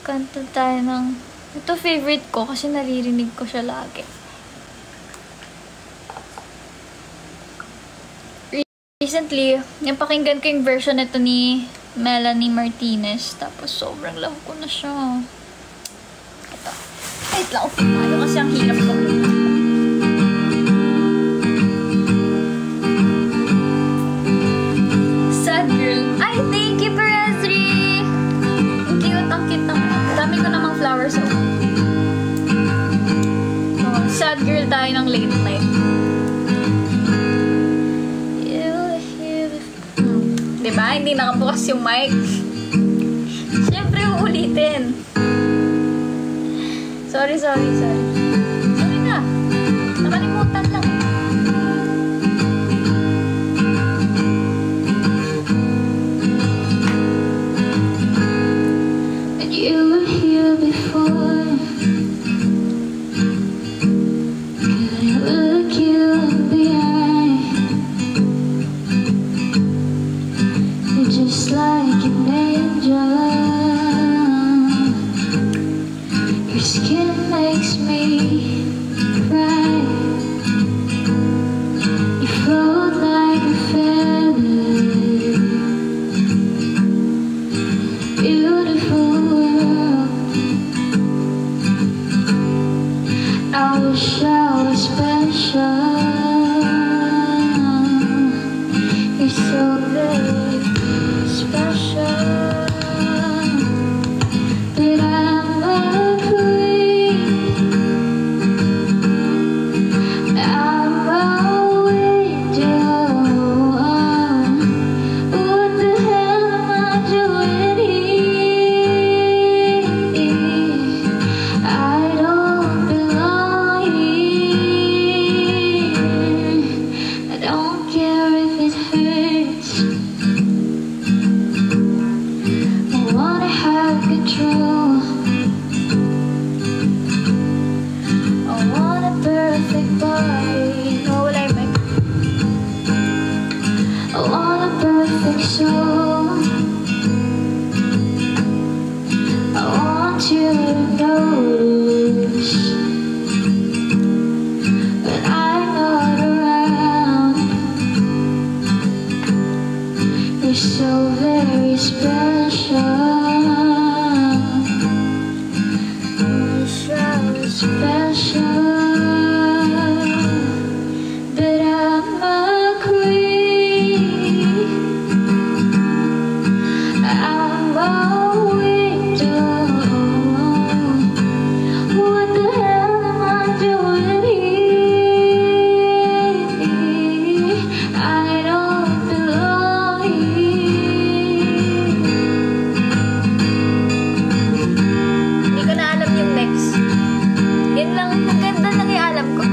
Kanta tayo ng... Ito favorite ko kasi naririnig ko siya lagi. Recently, napakinggan ko yung version nito ni Melanie Martinez. Tapos sobrang love ko na siya. Ito. Wait lang. Ano kasi ang hirap ko. Sad girl. Ay, thank you, Perezri! Ang cute, ang cute ng... Dami ko namang flowers sa ulo. Oh, sad girl tayo ng late night. Diba? Hindi nakabukas yung mic. Siyempre, uulitin. Sorry. Sorry na. Nakalimutan lang. And you were here before. Couldn't look you in the eye. You're just like an angel. Your skin makes me cry. You float like a feather. Beautiful world. I wish I was special. You're so very special. But I'm a queen. I'm a widow. What the hell am I doing here? I don't belong here. I don't care if it hurts. I wanna have control. I want a perfect body. Oh, wala yung mic. I want a perfect soul. I want you to notice when I'm not around. You're so very special. You're so special. But I'm a queen. I'm a widow. What the hell am I doing here? I don't belong here. Hindi ko na alam yung next. Yan lang, ang ganda lang yung alam ko.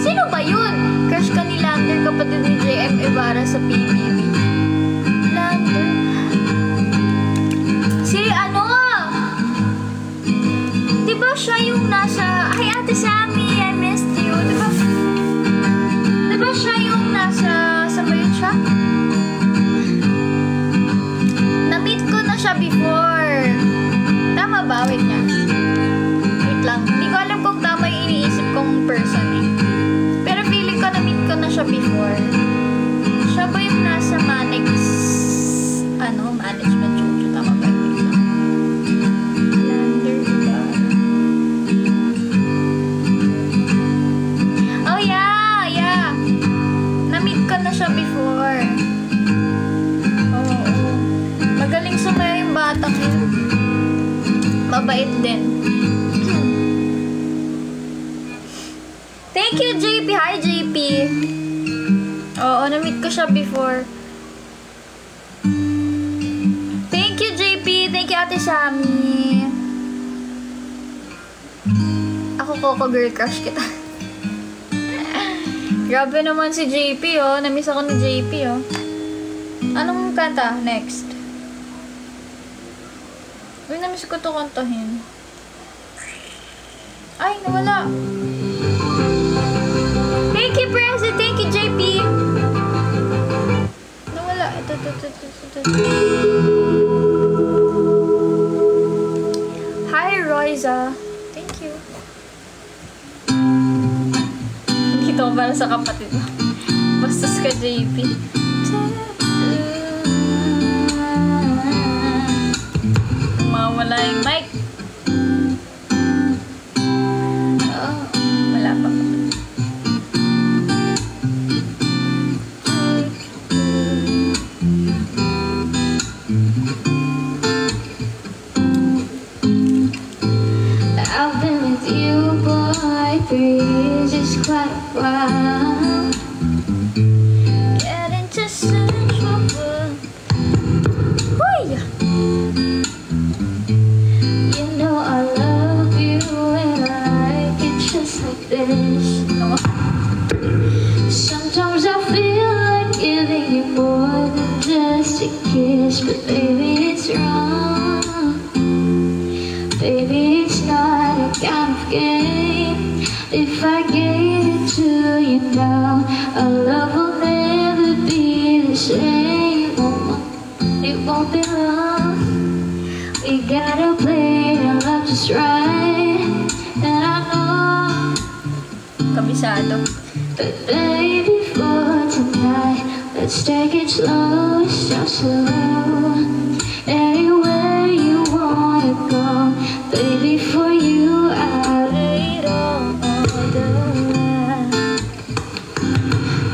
Sino ba yun? Crush ka ni Lander, kapatid ni JM Ibarra sa PBB. Lander? Si ano? Diba siya yung nasa... Ay, Ate Sammy, I missed you. Diba siya yung nasa... Saan ba yun siya? Na-meet ko na siya before. Tama ba? Wait nga. Wait lang. Hindi ko alam kung tama yung iniisip kong person eh. Pero feeling ko na-meet ko na siya before. Siya ba yung nasa Manex... management show? Tama ba? Wait lang. Lander Ibarra. Oh yeah! Na-meet ko na siya before. Oo. Magaling sumayaw yung batang yun. Mabait din. Thank you, JP. Hi, JP. Oo, na-meet ko siya before. Thank you, JP. Thank you, Ate Sammy. Ako, Coco girl crush kita. Grabe naman si JP, oh. Na-miss ako ni JP, oh. Anong kanta? Next. Uy, na-miss ko to kantahin. Ay, nawala. Thank you, President. Thank you, JP. Nawala. Ito. Liza. Thank you. Dito ko para sa kapatid mo. Bastos ka, JP. Mawala yung mic. Wala pa. I've been with you, boy, 3 years is quite a while. Get into some trouble. Huy! You know I love you and I like it just like this. No. Sometimes I feel like giving you more than just a kiss, but baby it's wrong. Baby it's not a kind of game. If I gave it to you now, our love will never be the same. It won't be long. We gotta play our love just right. And I know, Kabisado. but baby for tonight, let's take it slow, so slow. Anywhere you wanna go, baby for you I'll lay it all down.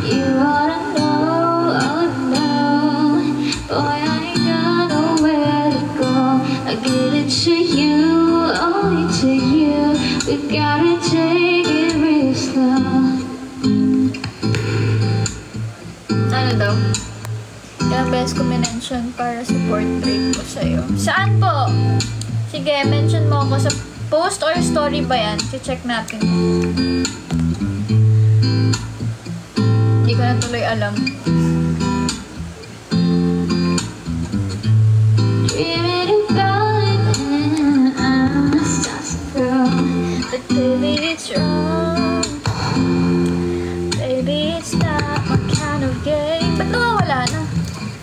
You oughta know, boy I ain't got nowhere to go. I give it to you, only to you. We gotta take it real slow. Ano daw? Ilang beses ko mention para sa portrait ko sa'yo. Saan po? Sige, mention mo ako sa post or story ba yan? Check natin. Hindi ko na tuloy alam. Dreaming about it, and I start to grow. But baby, it's wrong. Baby, it's not my kind of game. Ba't nawawala na?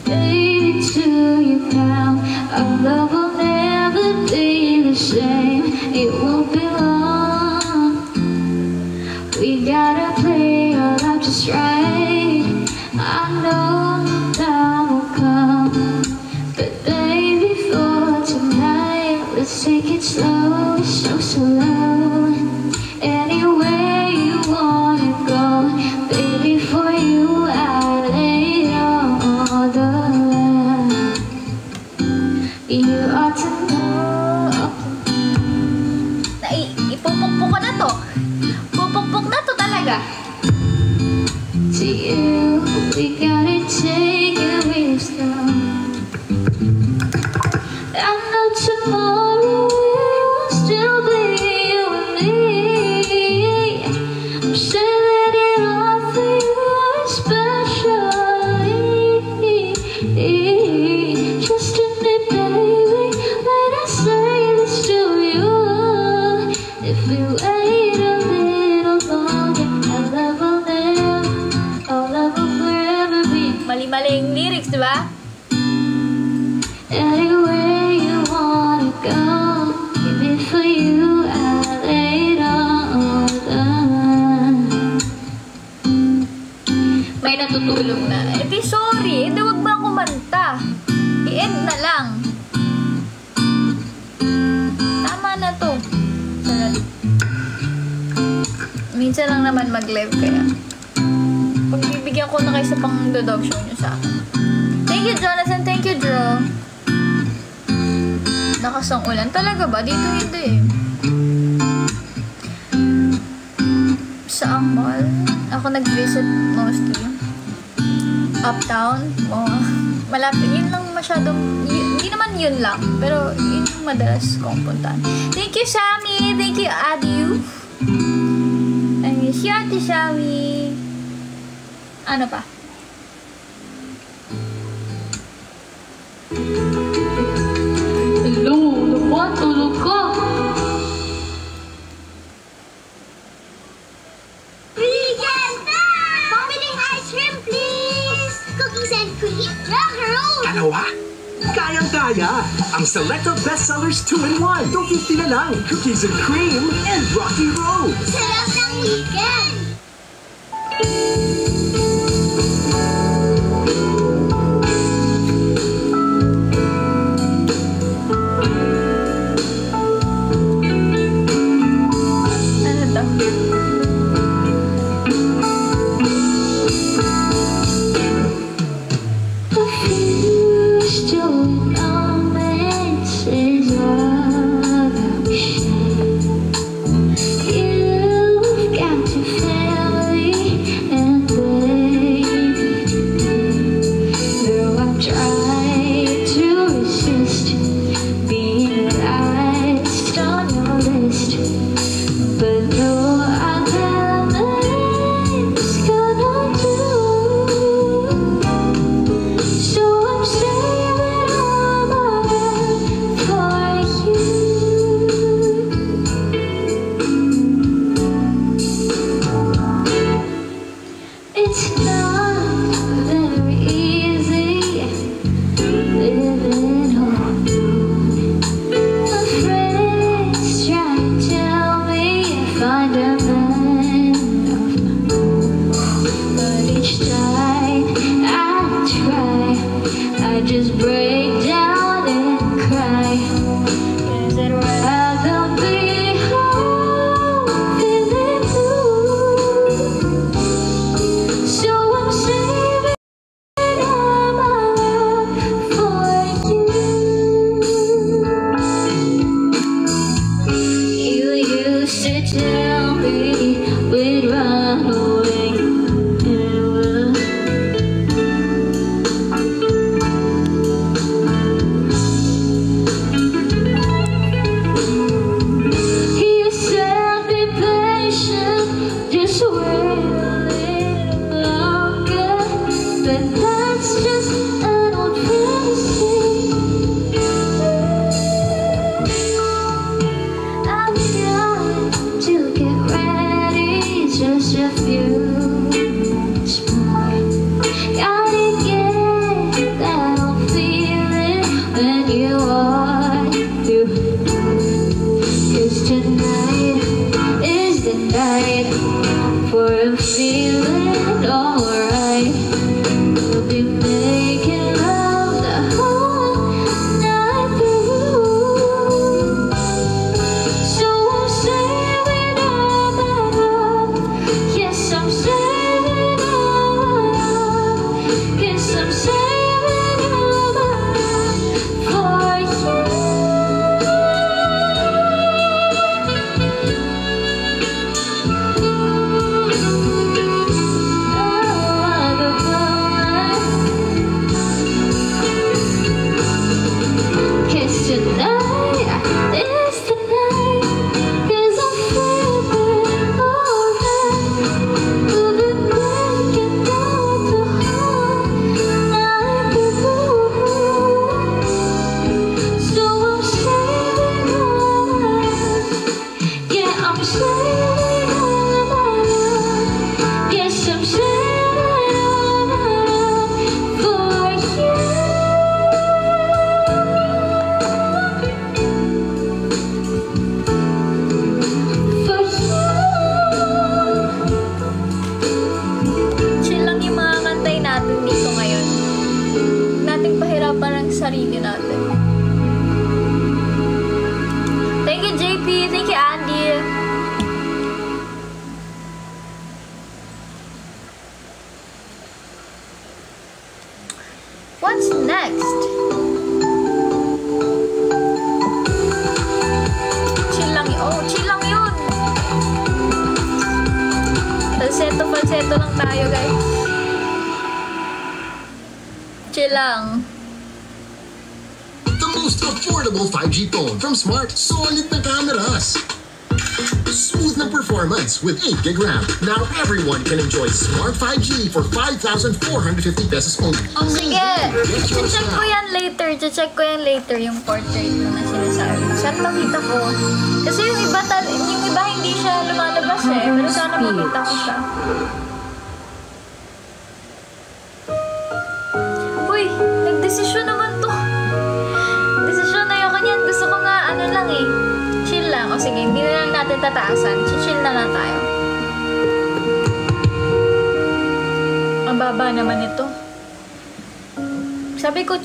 Baby, to you now, our love will never be the same. It won't be long. We gotta play our love just right. I know time will come, but baby, for tonight, let's take it slow, so slow. Anywhere you wanna go, baby, for you I'll lay it all down. You ought to know. Ipupukpuk ko na to. Pupukpuk na to talaga. To you, we gotta take it real slow. I know tomorrow will still be you and me. I'm saving it all for you especially. Trust in me, baby, when I say this to you. If we wait a little longer, our love will forever be. Mali-maling lyrics, di ba? Anywhere you wanna go, baby, for you I'll lay it all down. May natutulog na. Eh di sorry, hindi wag mo akong kumanta. I-end na lang. Tama na to. Minsan lang naman mag-live kaya. Pagbibigyan ko na kayo sa pang-dog show nyo sa akin. Thank you, Jonathan. Thank you, Drew. Nakasang ulan. Talaga ba? Dito hindi eh. Saang mall? Ako nag-visit mostly. Uptown. Oh, malapit. Yun lang masyadong... Hindi naman yun lang. Pero yun yung madalas kong puntaan. Thank you, Sammy. Thank you, Adiu. I miss you, Ate Sammy. Ano pa? Hello, naman, tulog ka. Pambiling ice cream, please! Cookies and cream, rock and roll! Dalawa? Kayang-kaya. Ang Selecta Bestsellers 2-in-1. 250 na lang. Cookies and cream and Rocky Road. Sarap ng weekend! sarili natin. Thank you, JP. Thank you, Andy. What's next? Chill lang yun. Oh, chill lang yun. Falsetto lang tayo, guys. Chill lang. The most affordable 5G phone from Smart. Solid na cameras. Smooth na performance with 8 gig RAM. Now everyone can enjoy Smart 5G for 5,450 pesos only. Oh, sige. Check ko yan later. Check ko yan later yung portrait mo na sinasabi. Sana makita ko. Kasi yung iba hindi siya lumalabas eh. Pero sana makita ko siya. Uy, nagdesisyon naman to. Desisyon na yung O sige, hindi na lang natin tataasan. Chill na lang tayo. Ang baba naman ito. Sabi ko,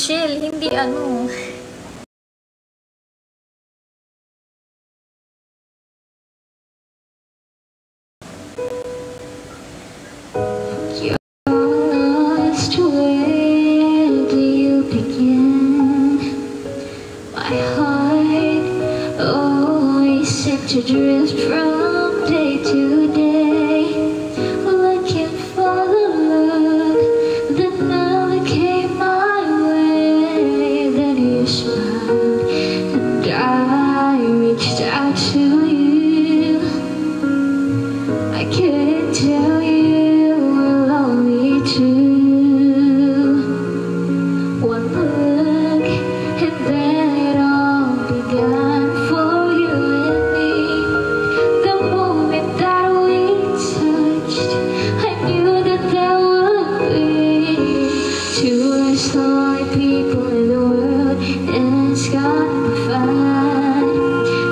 chill, hindi ano. Just where do you begin? My heart always seemed to drift from day to day, looking for the love that never came my way. Then you smiled and I reached out to you. I couldn't tell you were lonely too. One look and then it all began for you and me. The moment that we touched, I knew that there would be two less lonely people in the world, and it's gonna be fine.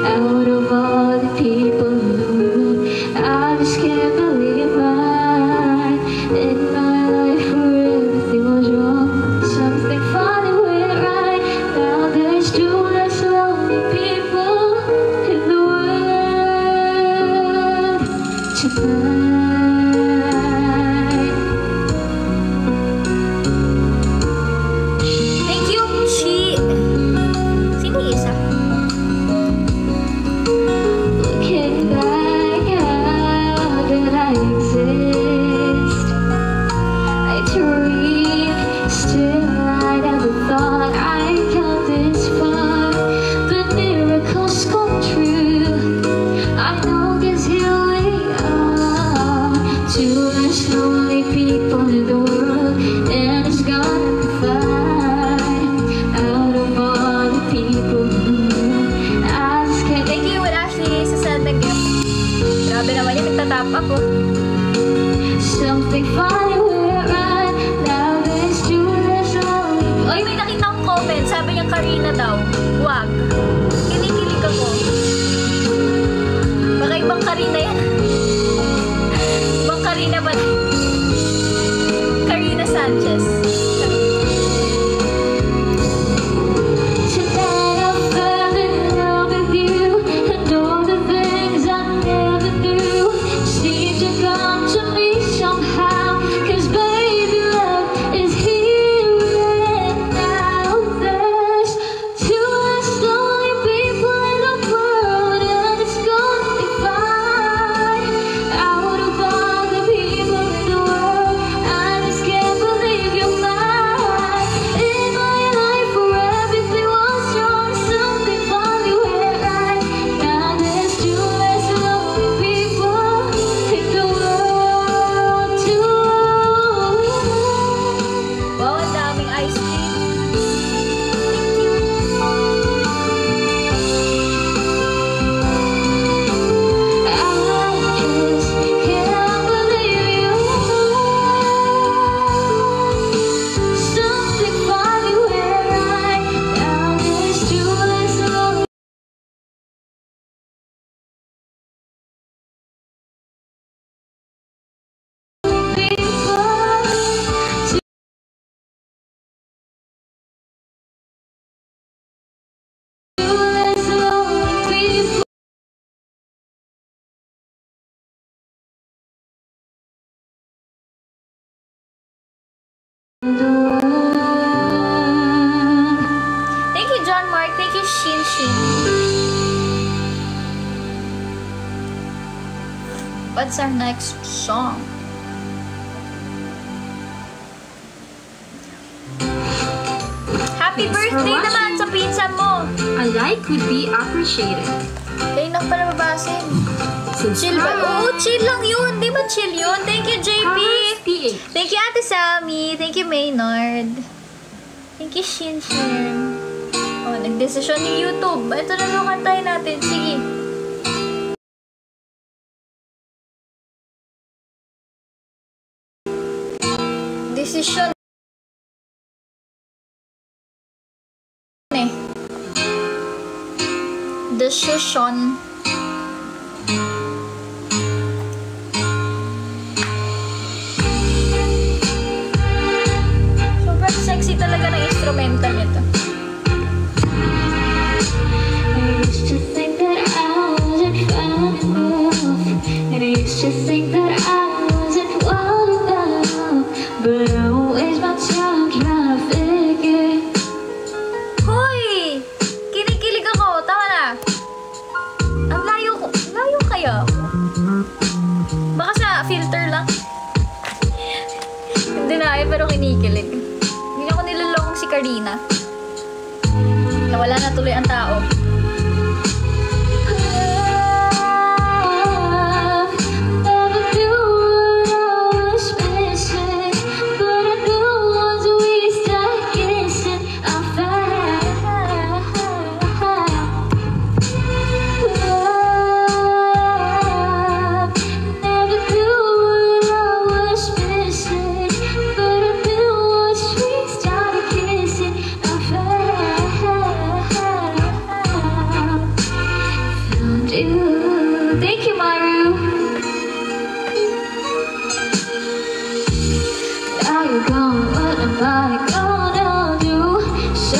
Out of all the people in the world, I just can't believe mine. In my life where everything was wrong, something funny went right. Now there's two less lonely people in the world tonight. Thank you, Chi. Sino yung isa? Looking back, how did I exist? I dream, still I never thought I'd come this far. But miracles come true, I know 'cause here we are. Two less lonely people in the world, and it's gonna be fine. Out of all the people in the world, I just can't. Thank you with Ashley sa sending gift. Grabe naman yung nagtatap ako. Something funny went right. Now there's two less lonely. Oy, may nakita akong comment. Sabi niya Karina daw. Wag. Kinikilig ako. Baka ibang Karina yan. Ibang Karina ba? Karina Sanchez. Tonight I fell in love with you, and all the things I never knew seem to come to me somehow. 'Cause baby, love is here and now. There's two less lonely people in the world, and it's gonna be fine. Out of all the people in the world, I just can't believe you're mine. In my life where everything was wrong, something funny went right. Now there's two less lonely people in the world too. Wow, ang daming ice cream. I just can't believe you. Something funny went right. Now there's two less lonely people. Two less lonely people. In the world. Thank you, John Mark. Thank you, Shin Shin. What's our next song? Happy birthday watching. naman sa pinsan mo. A like would be appreciated. Kayo na pala babasin. Chill ba? Oo, chill lang yun. Di ba chill yun? Thank you, JP. PH. Thank you, Ate Sammy. Thank you, Maynard. Thank you, Shin Shin. Oh, nagdesisyon yung YouTube. Ito na lang kantahin natin. Sige. Desisyon eh. Decision. Sobrang sexy talaga ng instrumental nito. I used to think that I wasn't fine enough, and I used to think that I wasn't wild enough, but I waste my time trying to figure. Hoy! Kinikilig ako. Tama na. Ang layo ko. Layo kaya ako? Baka sa filter lang. Hindi na pero kinikilig. Hindi ako nilolong si Karina. Nawala na tuloy ang tao. Thank you, Maru. Now you're gone, what am I gonna do? So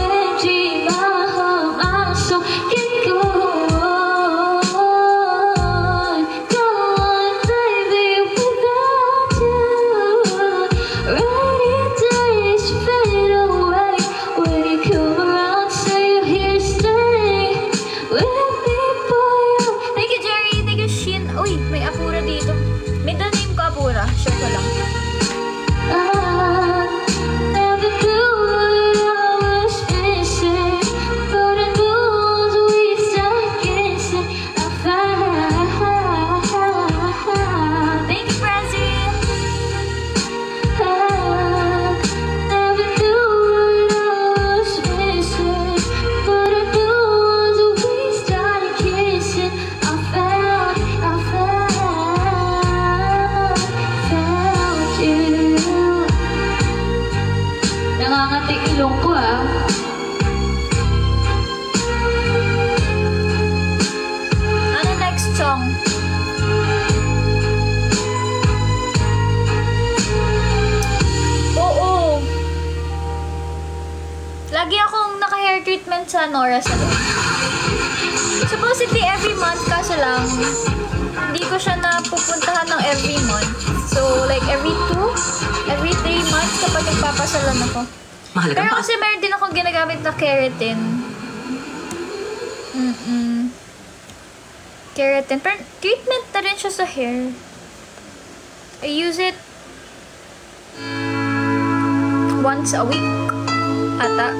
empty, my heart, my soul can't go on, baby, without you. Rainy days fade away when you come around, say you're here to stay with me. Thank you, Jerry. Thank you, Shin. Uy, may Apura dito. Middle name ko Apura. Share ko lang. Never knew what I was missing, but I knew as we started kissing, I found. Thank you, Brazil. Never knew what I was missing, but I knew as we started kissing, I found you. Nangangati ilong ko ah. Ano next song? Oo. Lagi akong naka-hair treatment sa Nora Salon. Supposedly every month, kaso lang hindi ko siya napupuntahan ng every month. So, like every 3 months kapag nagpapasalon ako. Mahalaga Pero pa. kasi meron din akong ginagamit na keratin. Keratin. Pero treatment na rin siya sa hair. I use it once a week. Ata.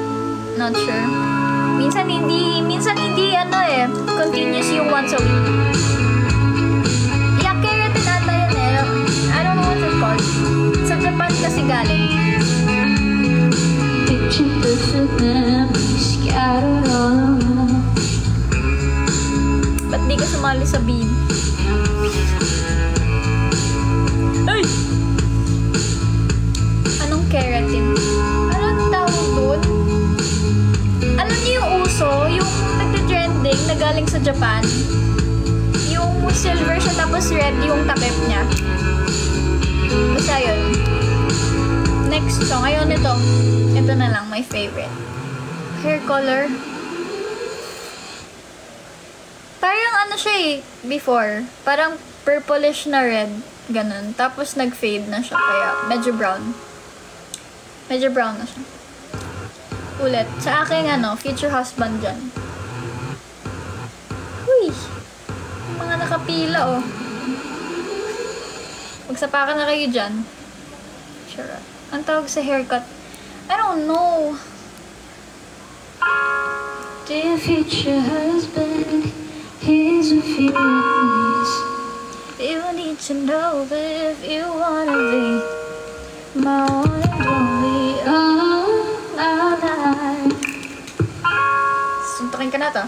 Not sure. Minsan hindi ano eh. Continuous yung once a week. Yeah, keratin ata yun eh. I don't know what it's called. Sa Japan kasi galing. Picture perfect memories scattered all around. Ba't di ka sumali sa beam? Ay! Anong keratin? Anong tawag doon? Alam niyo yung uso? Yung nagte-trending na galing sa Japan? Yung silver siya tapos red yung takip niya. Basta yun. Next song. Ayun ito. Ito na lang, my favorite. Hair color. Parang ano siya eh, before. Parang purplish na red. Ganun. Tapos nag-fade na siya. Kaya medyo brown. Medyo brown na siya. Ulit. Sa aking future husband dyan. Uy! Mga nakapila oh. Magsapakan na kayo dyan. Sure. Ang tawag sa haircut. I don't know. Dear future husband, here's a few things You need to know if you wanna be my one and only all my life. Suntukin ka na to.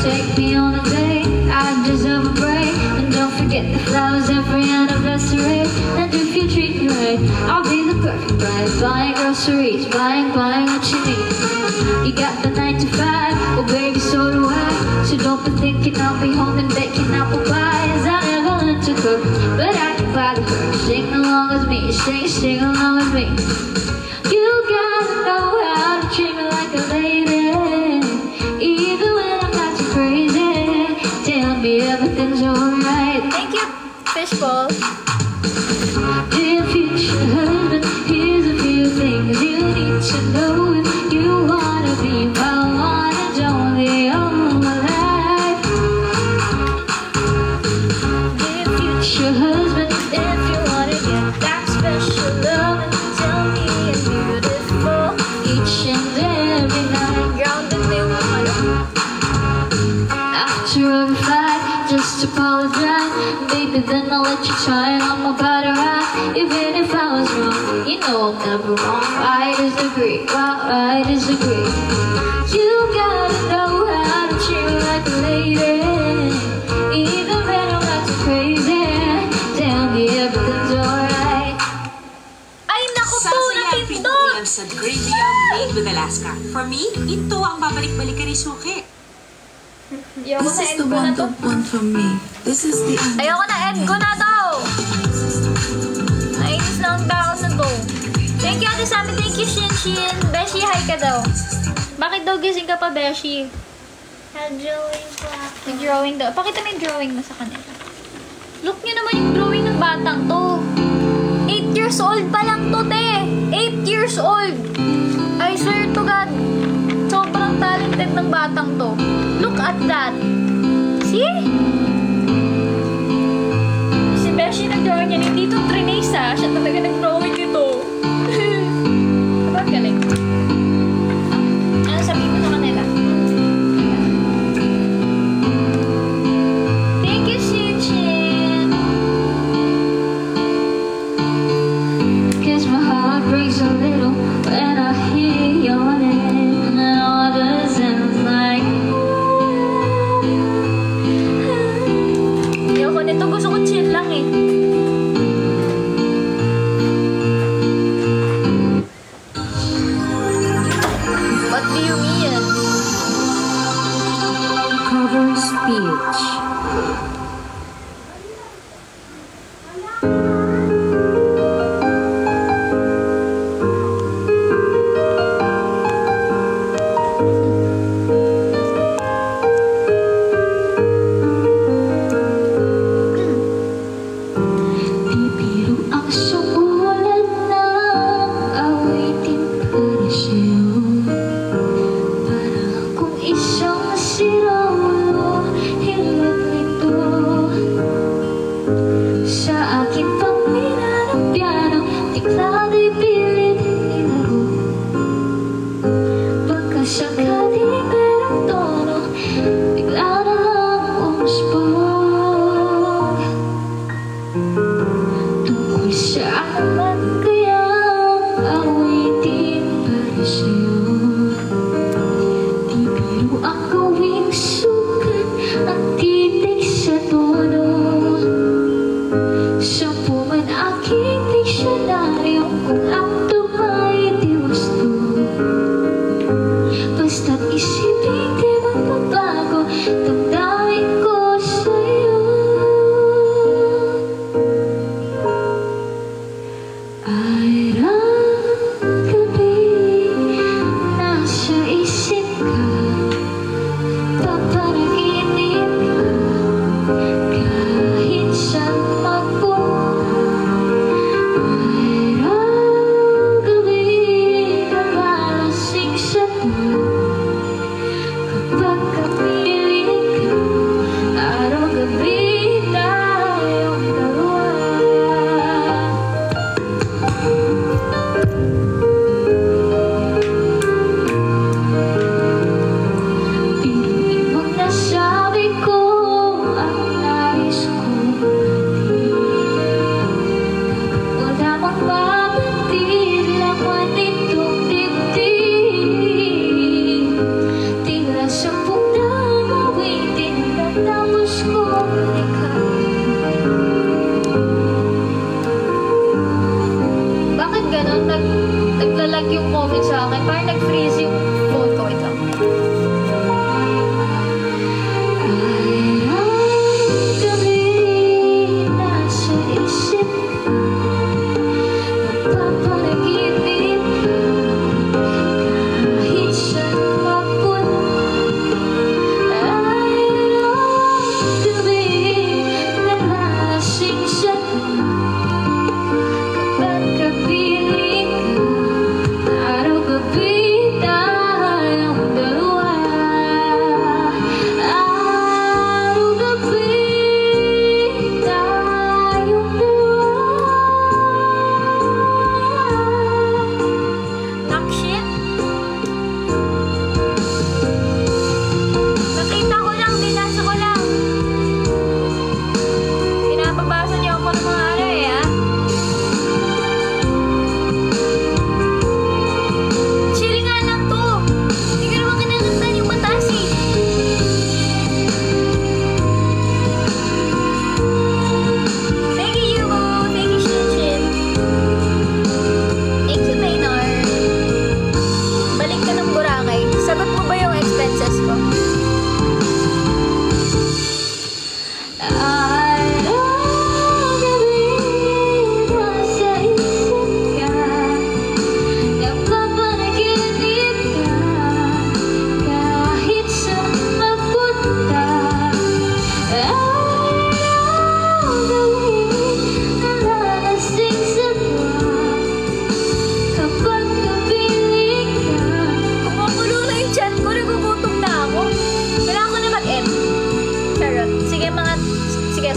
Take me on a date, I deserve a break, and don't forget Get the flowers every anniversary. And if you treat me right, I'll be the perfect bride. Buying groceries, buying what you need. You got the 9 to 5, well baby so do I. So don't be thinking I'll be home and baking apple pies. I never learned to cook, but I can buy the work. Sing along with me, sing along with me. You gotta know how to treat me like a lady, even when I'm not too crazy. Tell me everything's alright. Thank you, Fishbowl. Dear future husband, here's a few things you need to know if you wanna be my one and only all my life. Dear future husband, if you wanna get that special love, tell me it's beautiful each and every night. Grounded me woman. After every fight, just apologize. Baby, then I'll let you try it on my body right. Even if I was wrong, you know I'm never wrong. I disagree, I disagree. You gotta know how to treat me like a lady, even when I'm not too crazy. Tell me everything's alright. Ay, naku po, Sasayang napindot! pinukulan sa gravy ang made with Alaska. For me, ito ang babalik-balikan ni Suki. Ayoko This na is end the ko na one to. that won from me. This is the end. Ayoko na end ko na to! Nainis na ang tao na to. Thank you, Ate Sammy. Thank you, Shin. Beshi, hi ka daw. Bakit daw gising ka pa, Beshi? Nag-drawing ko ako. Nag-drawing daw. Pakita mo yung drawing mo sa kanila. Look nyo naman yung drawing ng batang to. 8 years old pa lang to, te. 8 years old. I swear to God. Sobrang talented ng batang to. Look at that. See? Si Beshi nag-drawing niya. Hindi to Trinace, ha. Siya talaga nag-drawing nito. Sobrang galing. Ano sabihin mo sa kanila? Thank you, Shinchin. Guess my heart breaks a little when I hear your name. And all that sounds like Ayoko nito. Gusto ko chill lang eh. What do you mean? Cover speech.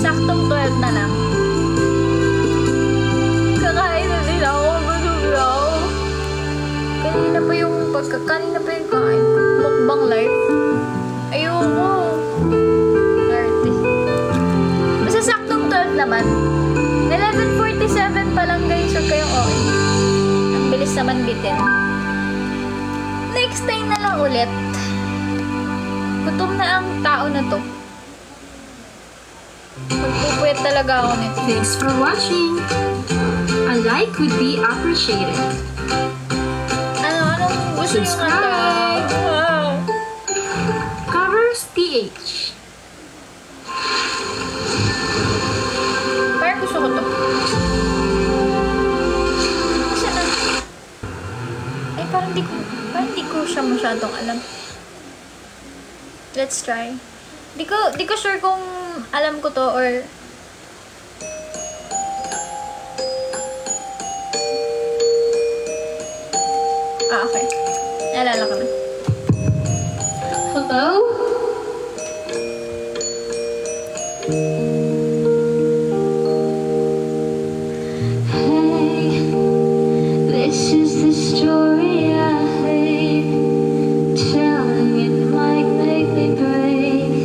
Saktong 12 na lang. Kakain na din ako. Busog ako. Kanina pa yung kain ko. Mukbang life. Ayoko. Arte. Basta saktong 12 naman. 11:47 pa lang guys. Huwag kayong okay. Ang bilis naman bitin. Next time na lang ulit. Gutom na ang tao na to. Magpupuyat talaga ako nito. Thanks for watching. A like would be appreciated. Anong gusto nyo kanta? Wow. Covers PH. Parang gusto ko to. Kasi parang di ko siya masyadong alam. Let's try. Di ko sure kung alam ko to or okay. Naalala ko na. Hello? Hey, this is the story I hate. Telling it might make me break,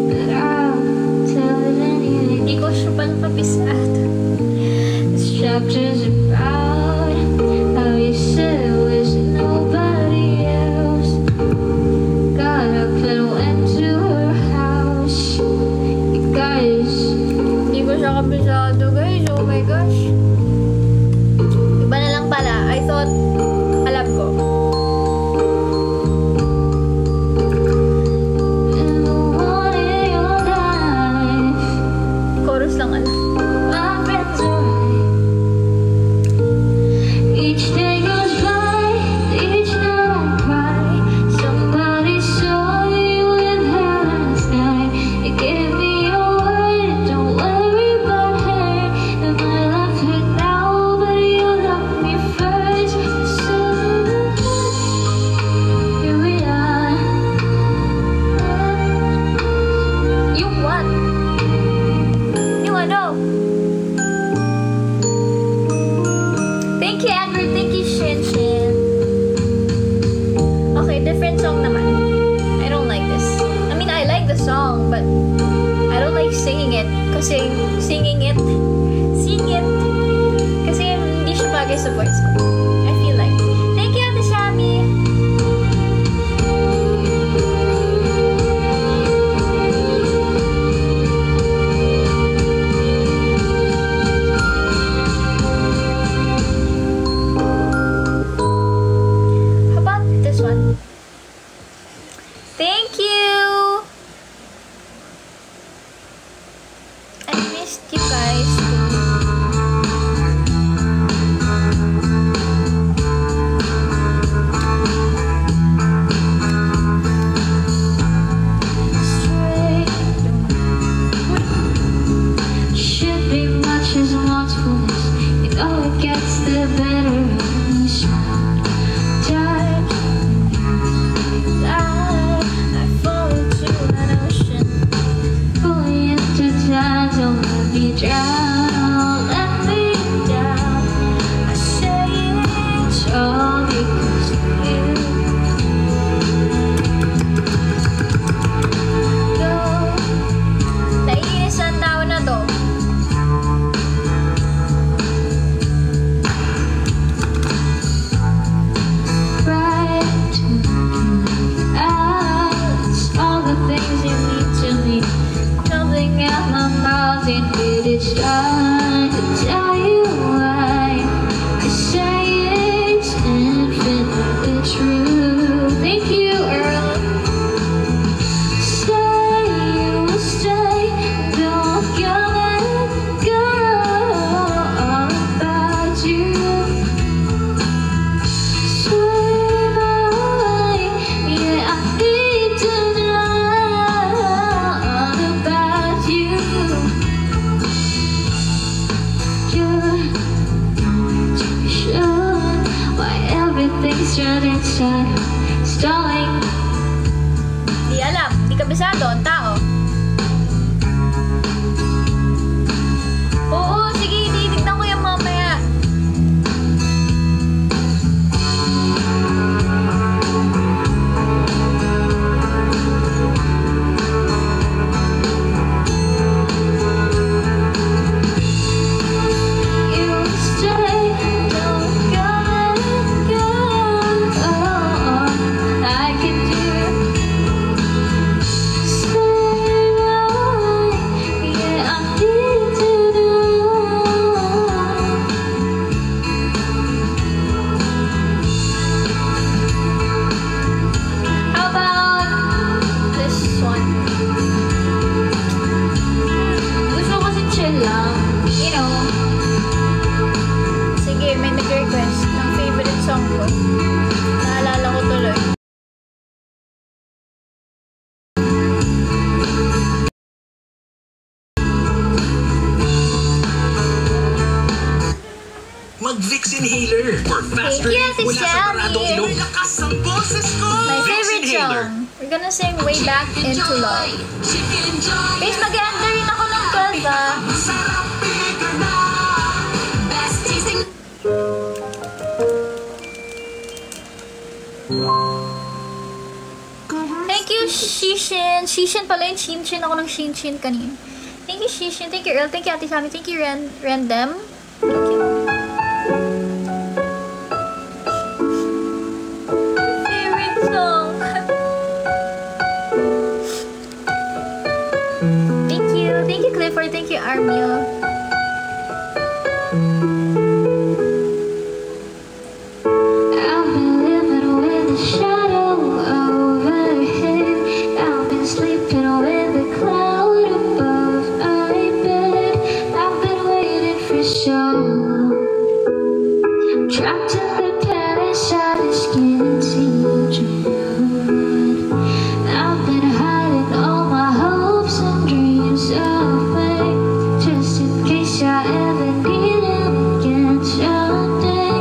but I'll tell it anyway. Di ko siya pala kabisado. This chapter's about how you said it was nobody else. Got up and went to her house. You guys, Di ko siya kabisado guys. Oh my gosh. Iba na lang pala. I thought alam ko. never wanted your life. Chorus lang alam. My friends are right. Each day goes by, each night I cry. Somebody saw you with her last night. You gave me your word, don't worry about her. And I love her now, but you love me first. So here we are. Yung what? Yung ano? Thank you, Edward. Thank you, Shin Shin. Okay, different song naman. I don't like this. I mean, I like the song, but I don't like singing it. Kasi, sing it. Kasi hindi siya bagay sa voice ko. I feel like. Thank you, Ate Shami. How about this one? Thank you! I missed you guys. Straight. Should be much as watchfulness. You know it gets the better of me sometimes. I fall into an ocean, fully into times. Don't let me drown, let me down. I say it's all because of you. Go. Naiinis ang tao na to. Right to out. It's all the things you mean to me. Something out my mouth and it's trying to tell you why. I say it's infinitely true. Thank you, Earl. Say you will stay. Don't come and go. All about you. Sweet boy, yeah, I need to know all about you. You're too sure why everything's running inside, stalling. Di alam. Di kabisado ang tao. Vicks Inhaler. For faster Thank you, relief Ate mula sa baradong Shelly. ilong. Lakas ang boses ko. My Vicks favorite Inhaler. song. We're gonna sing Way Back Into Love. Guys, mag-enter rin ako ng 12 ah. Sarap bigay na. Best tasting. Thank you, Shishin. Shishin pala yung Shinshin. Ako ng Shinshin kanina. Thank you, Shishin. Thank you, Earl. Thank you, Ate Shami. Thank you, Random. Thank you. Favorite song. Thank you. Thank you, Clifford. Thank you, Armil. I've been living with a shadow overhead. I've been sleeping with a cloud above my bed. I've been waiting for so long. Trapped in the palace, I just can't seem to run. I've been hiding all my hopes and dreams away, just in case I ever need them again someday.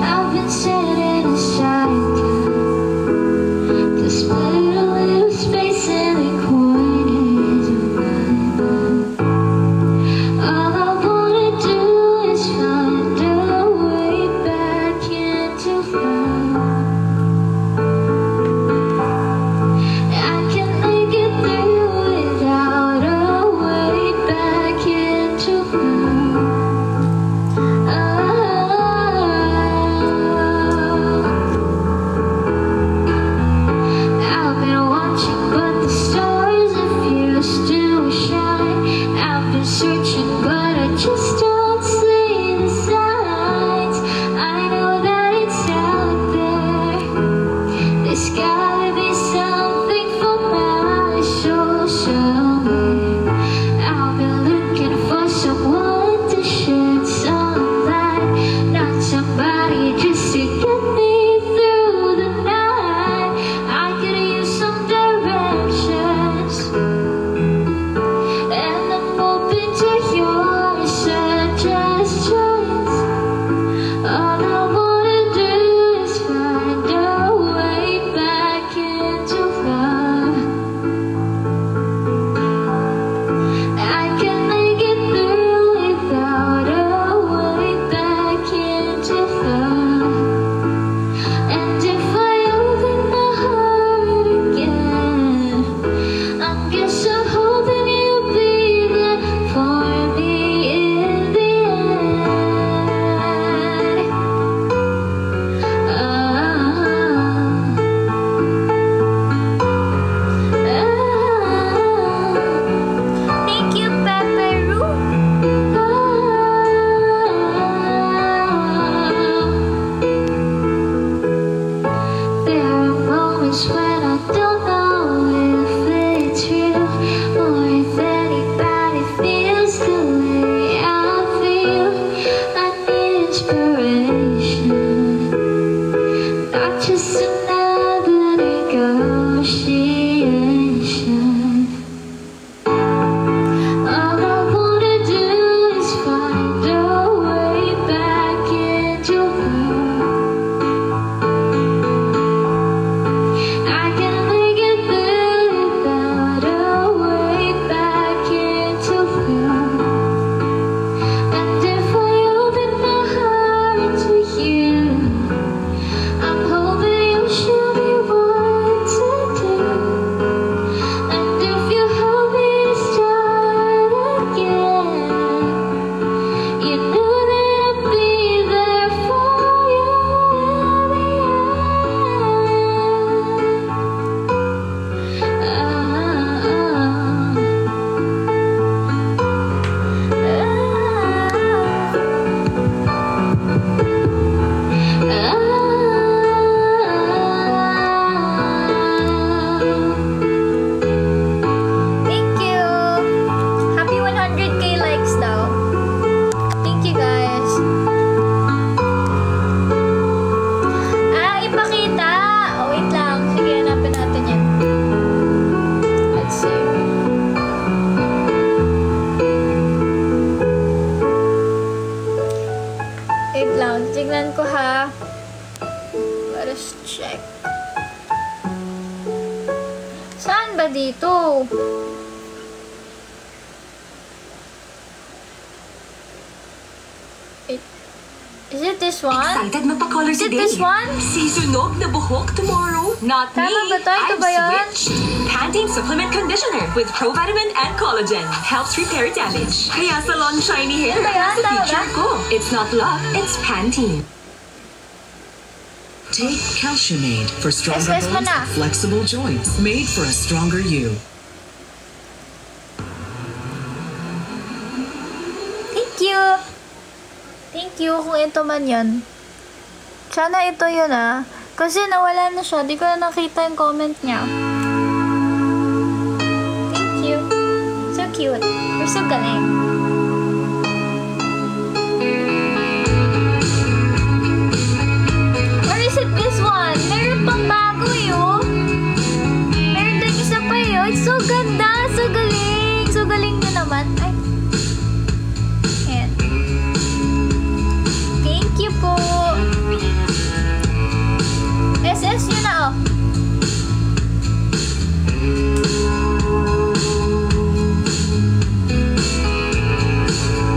I've been setting aside time to split a little space in the corners of my mind. All I wanna do is find a way back into love. I can't make it through without a way back into love. I've been watching, but the stars refuse to shine. I've been searching, but I just don't see the signs. I know that it's out there. There's gotta be something for my soul somewhere. I've been looking for someone to shed some light, not somebody just to get me through the night. I could use some directions, and I'm open to your Let's check. Saan ba dito? Is it this one? Excited magpa-color Is it today. this one? Sisunog na buhok tomorrow. Not Tama me. ba to? Ito I've ba yan? switched. Pantene Supplement Conditioner with provitamin and collagen helps repair damage. Kaya salon shiny hair. Ito ba yan? Sa Tama future ba? ko. It's not luck, it's Pantene. Take Calciumate for stronger SS mo bones na. and flexible joints. Made for a stronger you. Thank you. Thank you kung ito man yun. Sana ito yun ah. Kasi nawala na siya. Di ko na nakita yung comment niya. Thank you. So cute. You're so galing. Or is it this one? Meron pang bago yun. Meron din isa pa yun. It's so ganda. So galing. So galing nyo naman. Ay. Ayan. Thank you po. SS nyo na oh.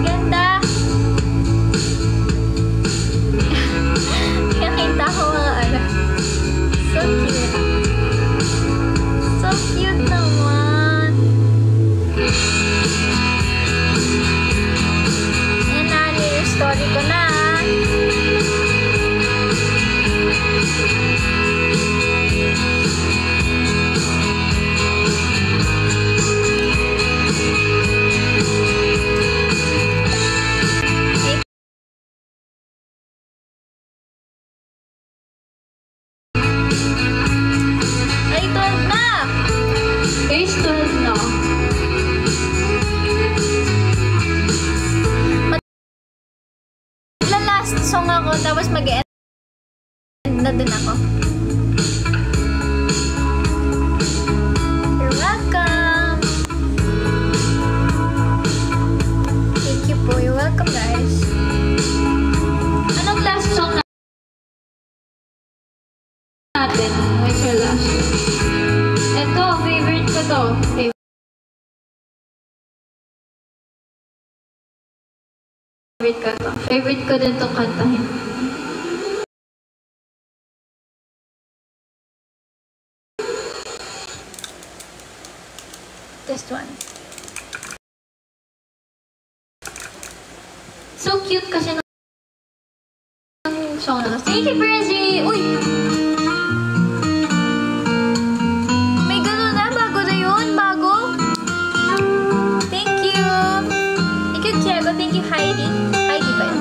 Ganda. Nakita ko mga ano. So cute. So cute naman. Ayan na, yung story ko na. Ay, 12 na! Guys, 12 na. Magla-last song ako, tapos mag-end na din ako. You're welcome! Thank you po. You're welcome, guys. Anong last song natin? What's your last? Ito, favorite ko to. Favorite ko to. Favorite ko din itong kantahin. This one. So cute kasi ng song na to. Thank you, Percy! Uy! May gano'n na? Bago na yun? Bago? Thank you! Thank you, Diego. Thank you, Heidi. Heidi ba yun?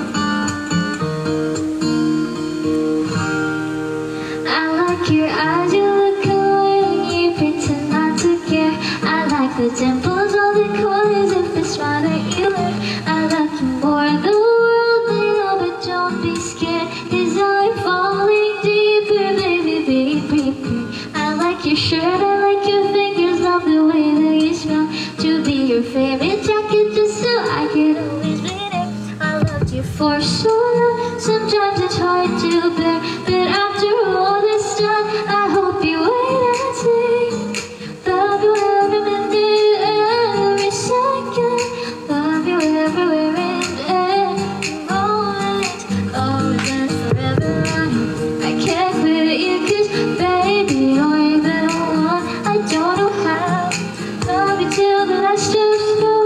I like your eyes, you look away when you pretend not to care. I like the dimples on the corners of the smile that you wear. I like you more than the world they know, but don't be scared, 'cause I'm falling deeper, baby, baby. I like your shirt, I like your fingers, love the way that you smell. To be your favorite jacket, just so I could always be there. I loved you for so long, sometimes it's hard to bear, but after all this time, I hope you wait and see. Love you every minute, every second. Love you everywhere and every moment. Always and forever. I can't quit you, 'cause baby, you're the one. I don't know how. Love you till the last of snow,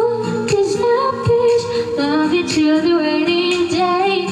'cause no peace. Love you till the rainy day.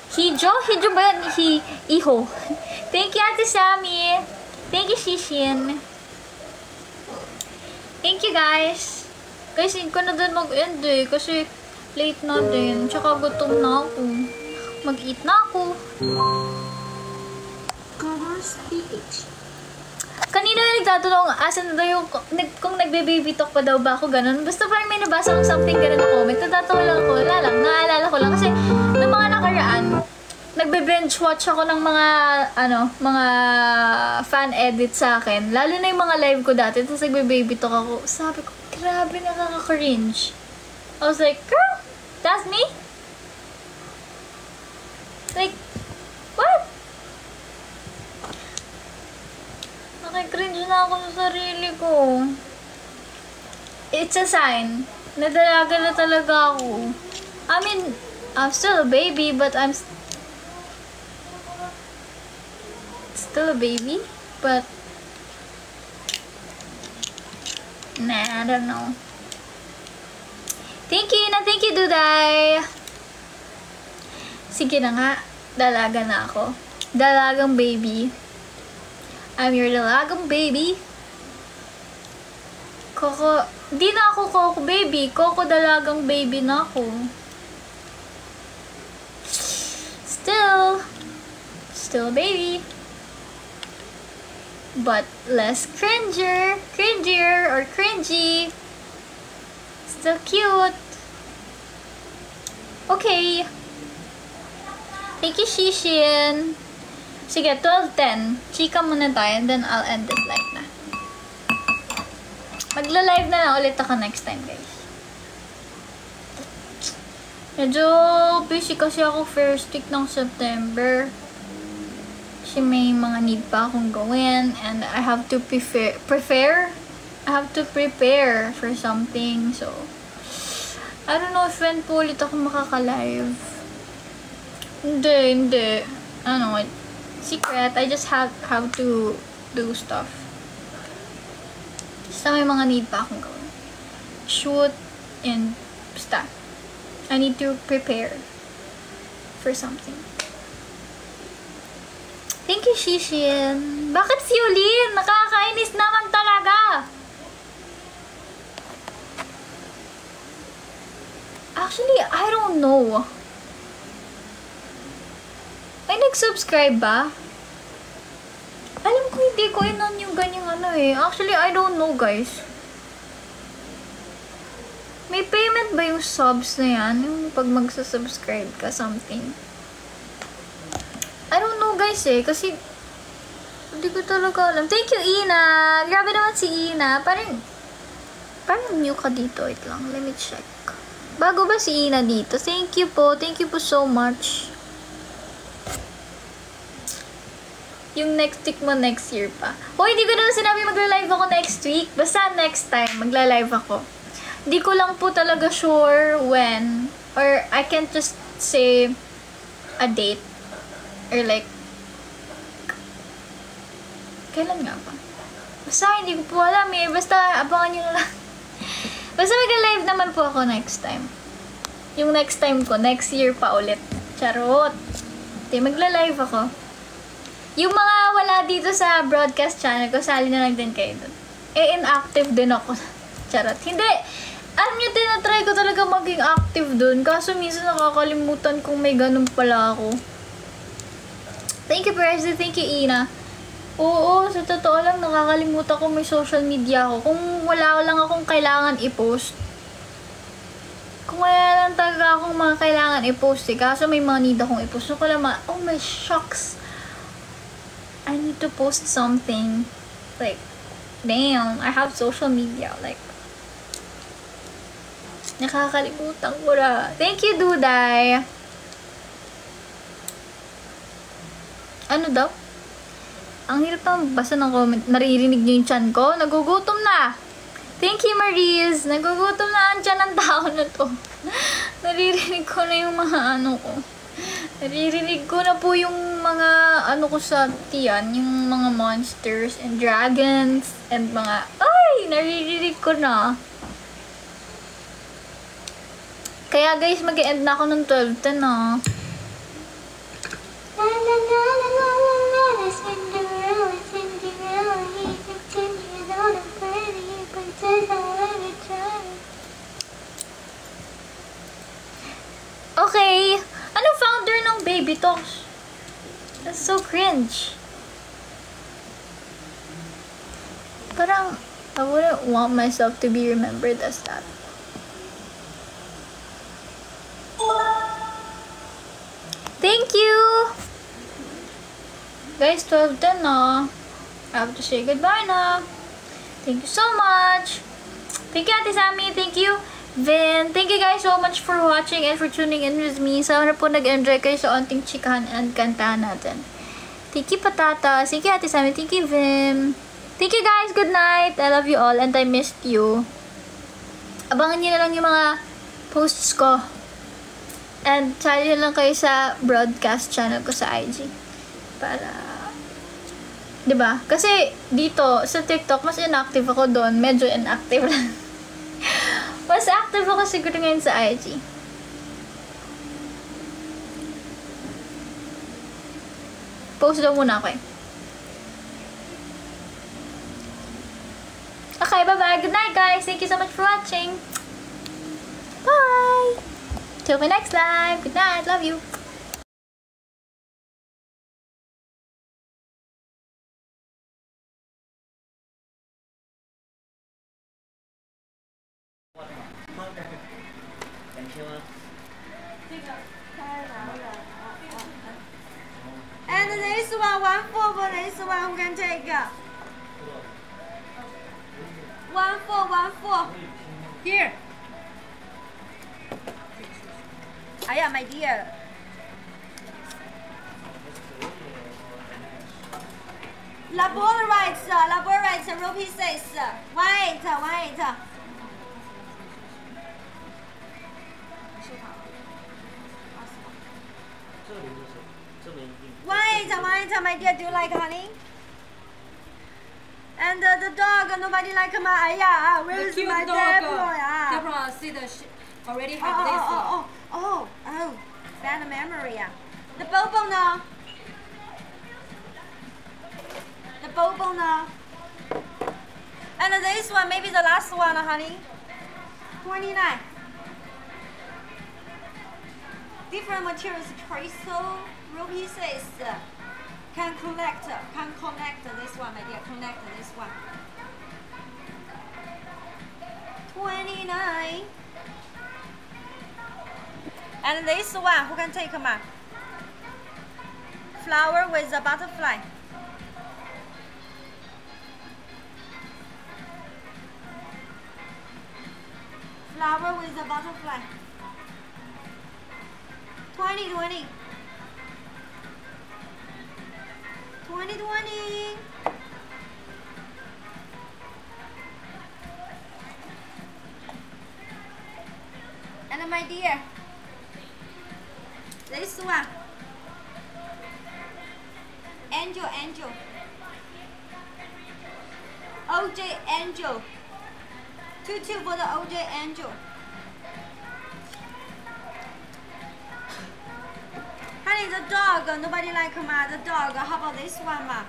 Hijo. Hijo ba yan? Iho. Thank you, Ate Sammy. Thank you, Shishin. Thank you, guys. Guys, hindi ko na din mag-end eh. Kasi late na din. Tsaka gutom na ako. Mag-eat na ako. Cover speech. Kanina na nagtatanong, asan na daw yung, kung nagbe-baby talk pa daw ba ako, ganun. Basta parang may nabasa akong something ganun na comment. Natatawa lang ako. Wala lang. Naalala ko lang. Kasi, ng mga nakaraan, nagbe-binge watch ako ng mga fan edit sa akin. Lalo na yung mga live ko dati. Tapos nagbe-baby talk ako. Sabi ko, grabe, nakaka-cringe. I was like, girl, that's me? Like, what? Nakikringe na ako sa sarili ko. It's a sign na dalaga na talaga ako. I mean, I'm still a baby, but I'm still a baby, but nah, I don't know. Thank you, Ina. Thank you, Duday. Sige na nga, dalaga na ako. Dalagang baby. I'm your dalagang baby. Coco, di na ako Coco baby. Coco dalagang baby na ako. Still a baby. But less cringier or cringy. Still cute. Okay. Thank you, Shishin. Sige, 12:10. Chika muna tayo and then I'll end this live na. Magla-live na lang ulit ako next time, guys. Medyo busy kasi ako first week ng September. Kasi may mga need pa akong gawin and I have to prepare for something. So, I don't know if when po ulit ako makaka-live. Hindi. Ano, secret. I just have to do stuff. Basta may mga need pa akong gawin. Shoot and stuff. I need to prepare for something. Thank you, Shishin. Bakit si Yulin? Nakakainis naman talaga. Actually, I don't know. Ay, nag-subscribe ba? Alam ko hindi ko inon yung ganyang ano eh. Actually, I don't know, guys. May payment ba yung subs na yan? Yung pag magsa-subscribe ka, something. I don't know, guys eh. Kasi, hindi ko talaga alam. Thank you, Ina! Grabe naman si Ina. Parang new ka dito. Wait lang. Let me check. Bago ba si Ina dito? Thank you po. Thank you po so much. Yung next week mo, next year pa. Hoy, hindi ko naman sinabi magla-live ako next week. Basta next time, magla-live ako. Hindi ko lang po talaga sure when. Or I can't just say a date. Or like, kailan nga ba? Basta hindi ko po alam eh. Basta abangan nyo na lang. Basta magla-live naman po ako next time. Yung next time ko, next year pa ulit. Charot. Magla-live ako. Yung mga wala dito sa broadcast channel ko, sali na lang din kayo dun. Eh, inactive din ako. Charot. Hindi. Alam nyo, tinatry ko talaga maging active dun. Kaso minsan nakakalimutan kung may ganun pala ako. Thank you, Percy. Thank you, Ina. Oo, sa totoo lang, nakakalimutan ko may social media ako. Kung wala lang akong kailangan i-post. Kung wala lang talaga akong mga kailangan i-post eh. Kaso may mga need akong i-post. So ko lang oh my shucks. I need to post something. Like, damn, I have social media. Like, nakakalimutan ko na. Thank you, Duday. Ano daw? Ang hirap na magbasa ng comment. Naririnig niyo yung chan ko? Nagugutom na. Thank you, Maris. Nagugutom na ang chan ng tao na to. Naririnig ko na yung mga ano ko. Naririnig ko na po yung mga ano ko sa tiyan. Yung mga monsters and dragons and mga... Ay! Naririnig ko na. Kaya guys, mag-e-end na ako ng 12:10 na. La la la la la la la, Cinderella, Cinderella, he's 10 years old and pretty, princess, I wanna try. Okay. Ano founder ng Baby Talks? That's so cringe. Parang, I wouldn't want myself to be remembered as that. Thank you! Guys, 12:10 na. I have to say goodbye na. Thank you so much. Thank you, Ate Sammy. Thank you, Vin. Thank you guys so much for watching and for tuning in with me. Sana po nag-enjoy kayo sa onting chikahan and kantahan natin. Thank you, Patata. Thank you, Ate Sammy. Thank you, Vin. Thank you guys. Good night. I love you all and I missed you. Abangan niyo na lang yung mga posts ko. And channel lang kayo sa broadcast channel ko sa IG. Para, diba? Kasi dito, sa TikTok, mas inactive ako doon. Medyo inactive lang. Mas active ako siguro ngayon sa IG. Post daw muna ako eh. Okay, bye-bye. Good night, guys. Thank you so much for watching. Bye! Till my next live. Good night. Love you. And this one, 1-4 for this one, who can take it? 1-4. Here. Aya, my dear. Laborate, row pieces. Wait. 1-8, my dear, do you like honey? And the dog, nobody like my Aya. Where is my Deborah? Deborah, see the already have this. Oh, bad memory. The Bobo now. And this one, maybe the last one, honey. 29. Different materials, tracer, row pieces. Can connect this one, my dear. Connect this one. 29. And this one, who can take ma? Flower with a butterfly. Flower with a butterfly. 20. And my dear, this one. Angel. OJ Angel. 2 for the OJ Angel. Honey, the dog. Nobody like ma. The dog. How about this one, ma?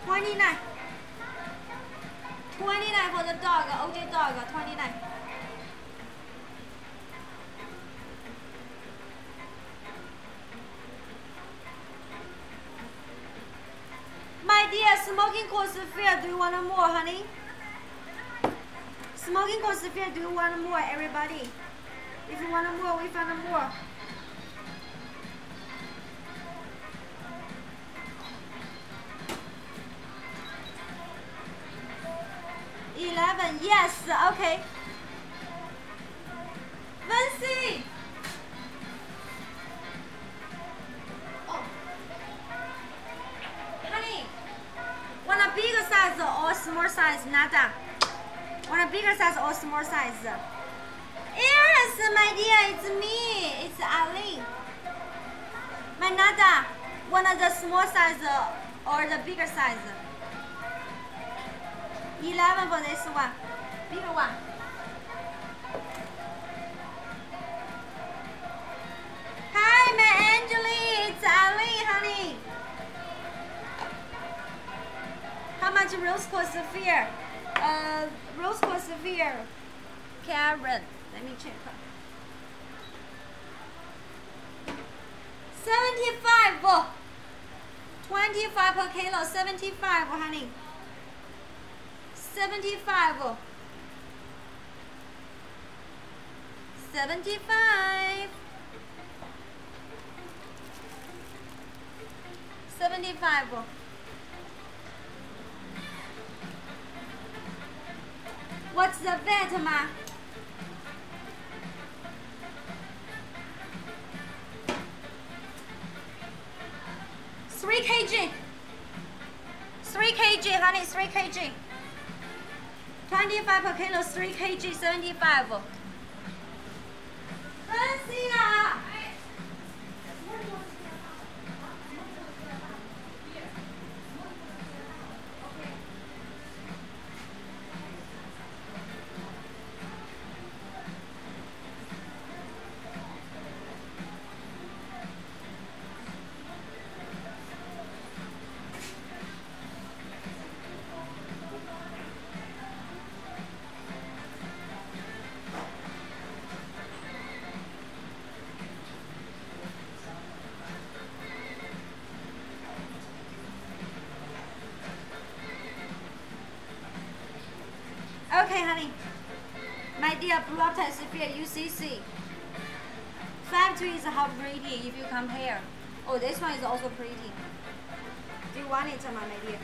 29. 29 for the dog. OJ dog. 29. My dear, smoking course fair, do you want more, honey? Smoking course fair, do you want more, everybody? If you want more, we found more. Yes, okay. Vinci! Oh. Honey, want a bigger size or small size? Nada. Want a bigger size or small size? Yes, my dear, it's me. It's Ali. My Nada, want the small size or the bigger size? 11 for this one. Bigger one. It's Eileen, honey. How much rose quartz sapphire? Rose quartz sapphire. Karen. Let me check her. 75. 25 per kilo. 75, honey. 75. 75. 75. What's the vet, ma? Three kg. 3 kg, honey, 3 kg. 25 per kilo, 3 kg, 75. Fancy啊！ Okay, honey. My dear, Blue Optime Sapphire UCC. 5.2 is how pretty if you compare. Oh, this one is also pretty. Do you want it, my dear?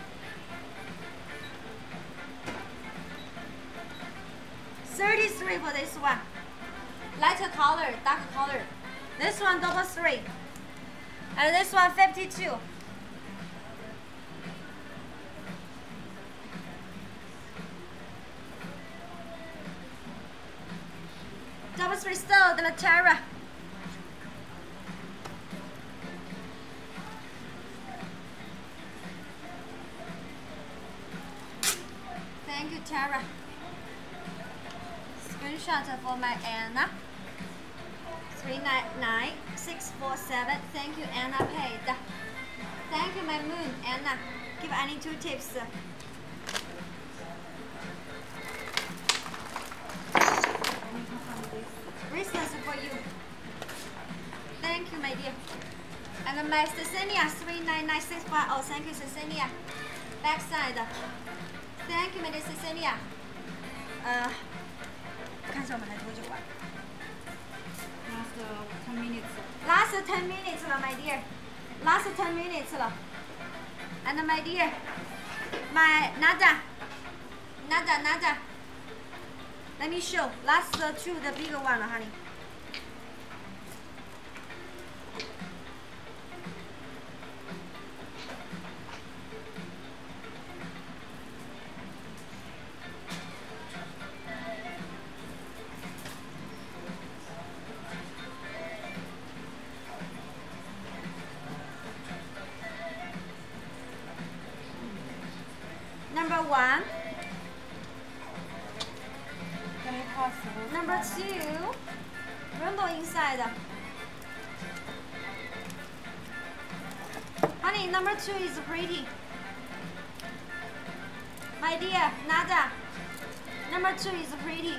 33 for this one. Lighter color, dark color. This one double 3. And this one 52. Double 3 still, the Latera. Thank you, Tara. Screenshot for my Anna. 399647. Thank you, Anna paid. Thank you, my moon, Anna. Give Annie 2 tips. Bracelets for you. Thank you, my dear. And my Cecilia 399650. Oh, thank you, Cecilia. Backside. Thank you, my dear Cecilia. 看一下我们来多久吧。Last 10 minutes. Last 10 minutes 了 my dear. Last 10 minutes 了。And my dear, my Nada. Let me show. Last 2, the bigger one, honey. Number 1. Number 2, rainbow inside. Honey, number 2 is pretty. My dear, Nada. Number 2 is pretty.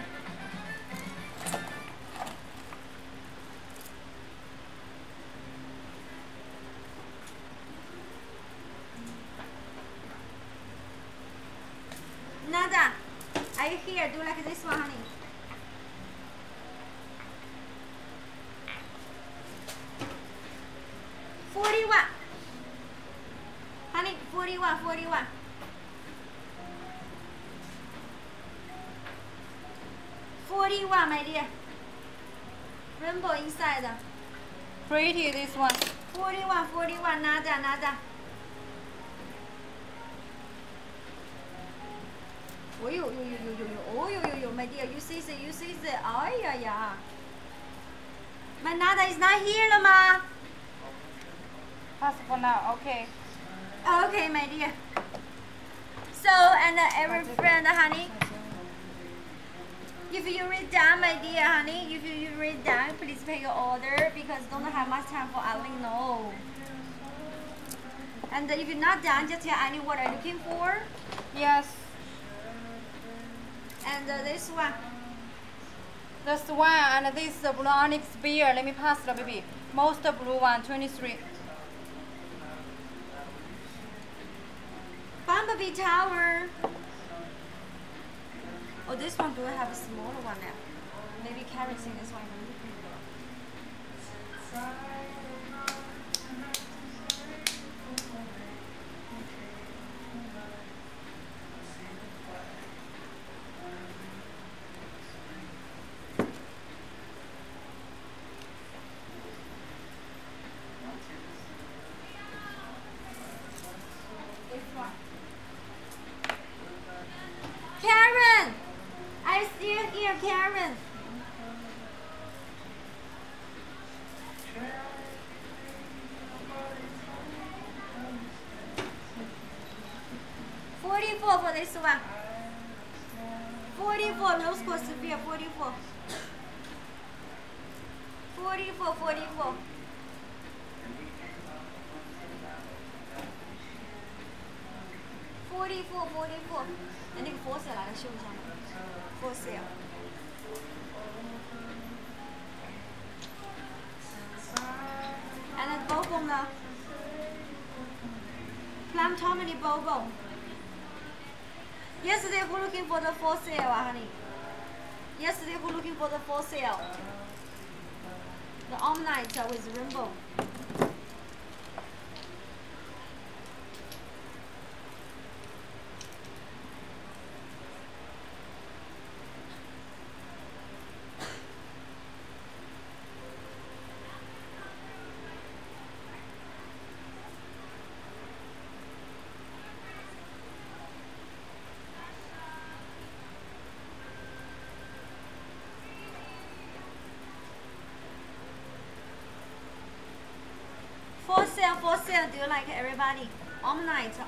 Nada, are you here? Do like this one, honey. Honey, 41. 41, my dear. Rainbow inside. Pretty, this one. 41, nada. Oh, yo, my dear, you see it. Oh, yeah. My nada is not here, ma. Pass for now, okay. Okay, my dear. So, and every friend, honey, if you read down, my dear, honey, if you read down, please pay your order because don't have much time for Eileen, no. And if you're not done, just tell Annie what I'm looking for. Yes. And this one. This one and this is the blue onyx beer. Let me pass the baby. Most blue one, 23. Bumblebee Tower. Oh, this one do I have a smaller one now? Maybe Karen's in this one. Karen! I still hear Karen. $44 for this one. 44 rose quartz sphere, 44. 44, 44. $44. 那个 for sale 来秀一下吗 ？for sale。And then Bobo 呢 ？Plum Tommy Bobo. Yesterday who looking for the for sale, honey? Yesterday who looking for the for sale? The Omnite with rainbow. For sale, do you like everybody? Omnite.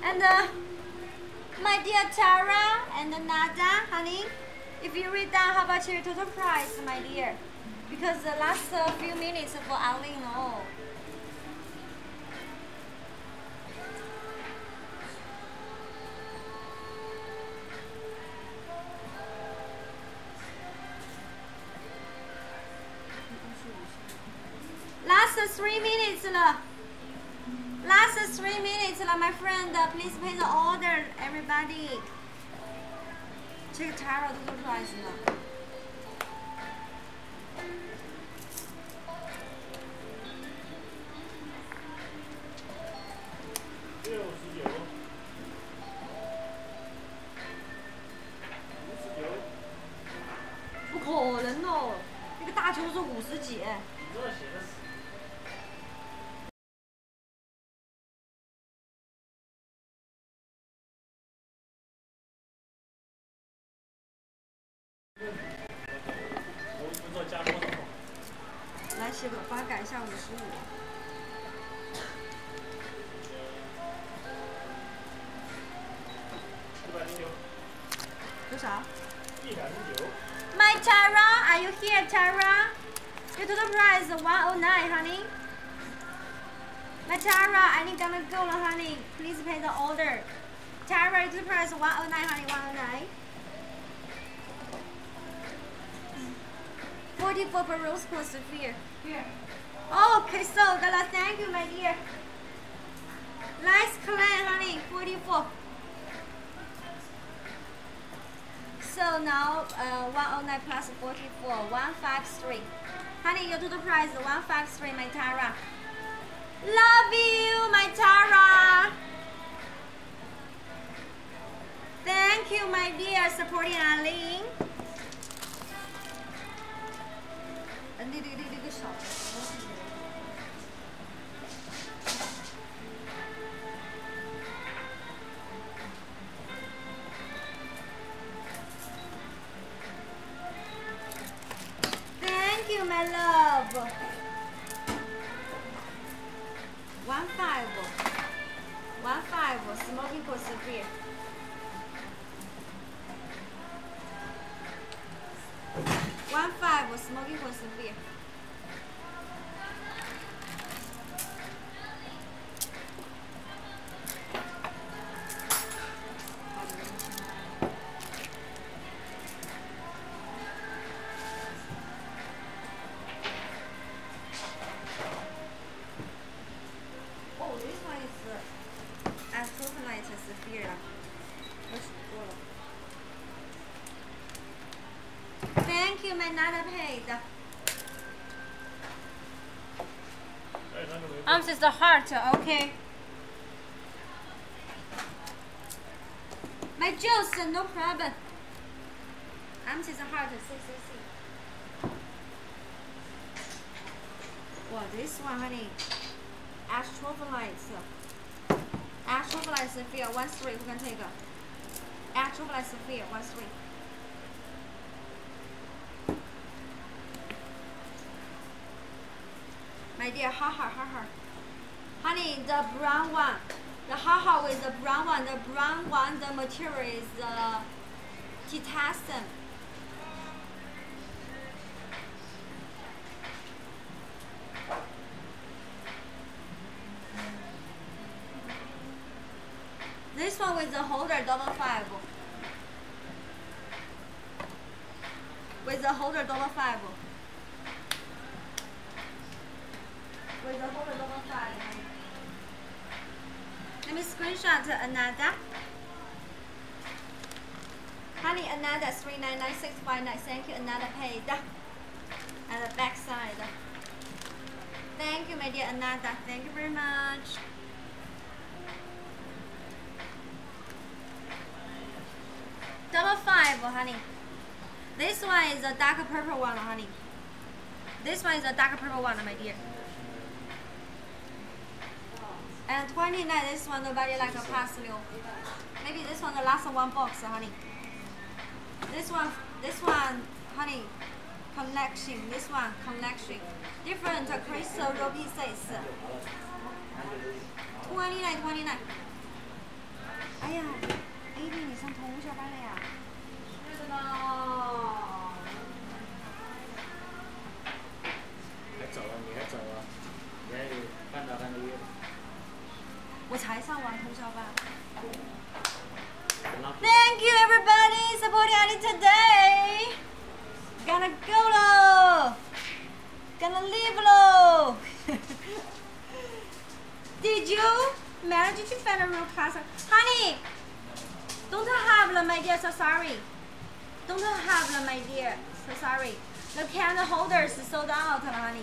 And my dear Tara and Nada, honey, if you read down, how about your total price, my dear? Because the last few minutes for Arlene, oh. Last 3 minutes 了。Last 3 minutes, my friend. Please pay the order, everybody. 这个 Tara 多少 price 呢？不可能哦，那个大球是50几。来写个把它改一下55。多少？My Tara, are you here, Tara? Your total price 109, honey. My Tara, I need gonna go, honey. Please pay the order. Tara, your total price 109, honey, 109. 44 per rose quartz sphere. Here. Okay, so Gala, thank you, my dear. Nice clan, honey. 44. So now 109 plus 44, 153. Honey, your total price 153, my Tara. Love you, my Tara. Thank you, my dear, supporting Arlene. 这个少。smoking for severe. One five was smoking for severe. Oh, this one is astrophilite severe. Thank you, my Nana paid. Arms is the heart, okay. My juice, no problem. Arms is the heart, see. Wow, this one, honey. Astrophilite. Astrophilite severe, 1-3, who can take it? Astrophilite severe, 1-3. My dear, ha. Honey, the brown one, the ha with the brown one, the material is titanium. This one with the holder, 5. With the holder, 5. With the holder, 5. Let me screenshot another. Honey, another 399659. Thank you, another paid. At the back side. Thank you, my dear Ananda. Thank you very much. Double 5, honey. This one is a dark purple one, honey. This one is a dark purple one, my dear. And 29, this one nobody like a parsley. Maybe this one the last one box, honey. This one, honey, collection. This one, collection. Different crystal ruby pieces. 29. 哎呀 ，AD 你上同学班了呀？是的呢。还早啊，你还早啊，你还有半个月。我才上完通宵班。Thank you everybody supporting Annie today. Gonna go lo. Gonna leave lo. Did you manage to find a real class? Honey, don't have my dear. So sorry. Don't have my dear. So sorry. The candle holders sold out, honey.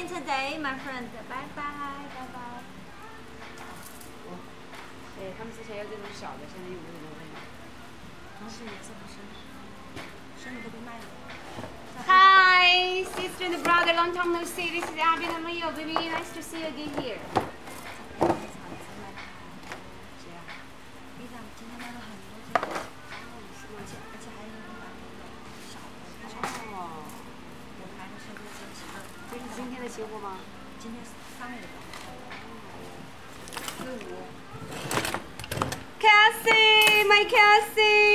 Today, my friend. Bye bye. 对，他们之前有这种小的，现在有这种问题。是颜色不深，深的都不卖了。Hi, sister and brother, long time no see. This is Abby and Leo, baby. Nice to see you again here. 卖了很多这个，而且还有那个少的。哦。有牌的是这几个。这是今天的新货吗？今天3月的。45。 Cassie,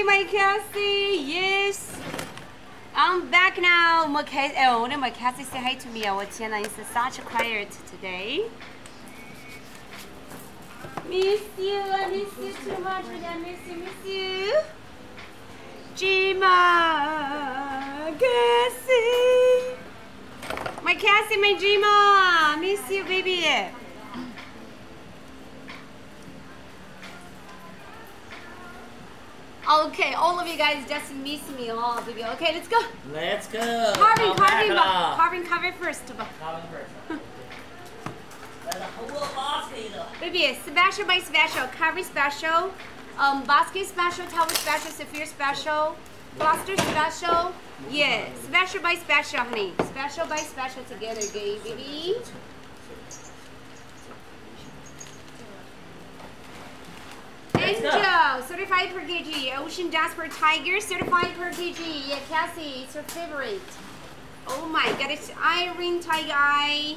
my Cassie, yes. I'm back now. My Cassie say hi to me. 我天哪 it's such quiet today. Miss you, I miss you too much. I miss you. Jima, Cassie. My Cassie, my Jima. Miss you, baby. Okay, all of you guys just miss me all, baby. Okay, let's go. Let's go. Carving cover first. Baby, special by special, carving special, basket special, tower special, sapphire special, cluster special. Yeah, special by special, honey. Special by special together, okay, baby. Angel, certified per kg. Ocean Jasper Tiger, certified per kg. Yeah, Cassie, it's her favorite. Oh my god, it's Irene Tiger Eye.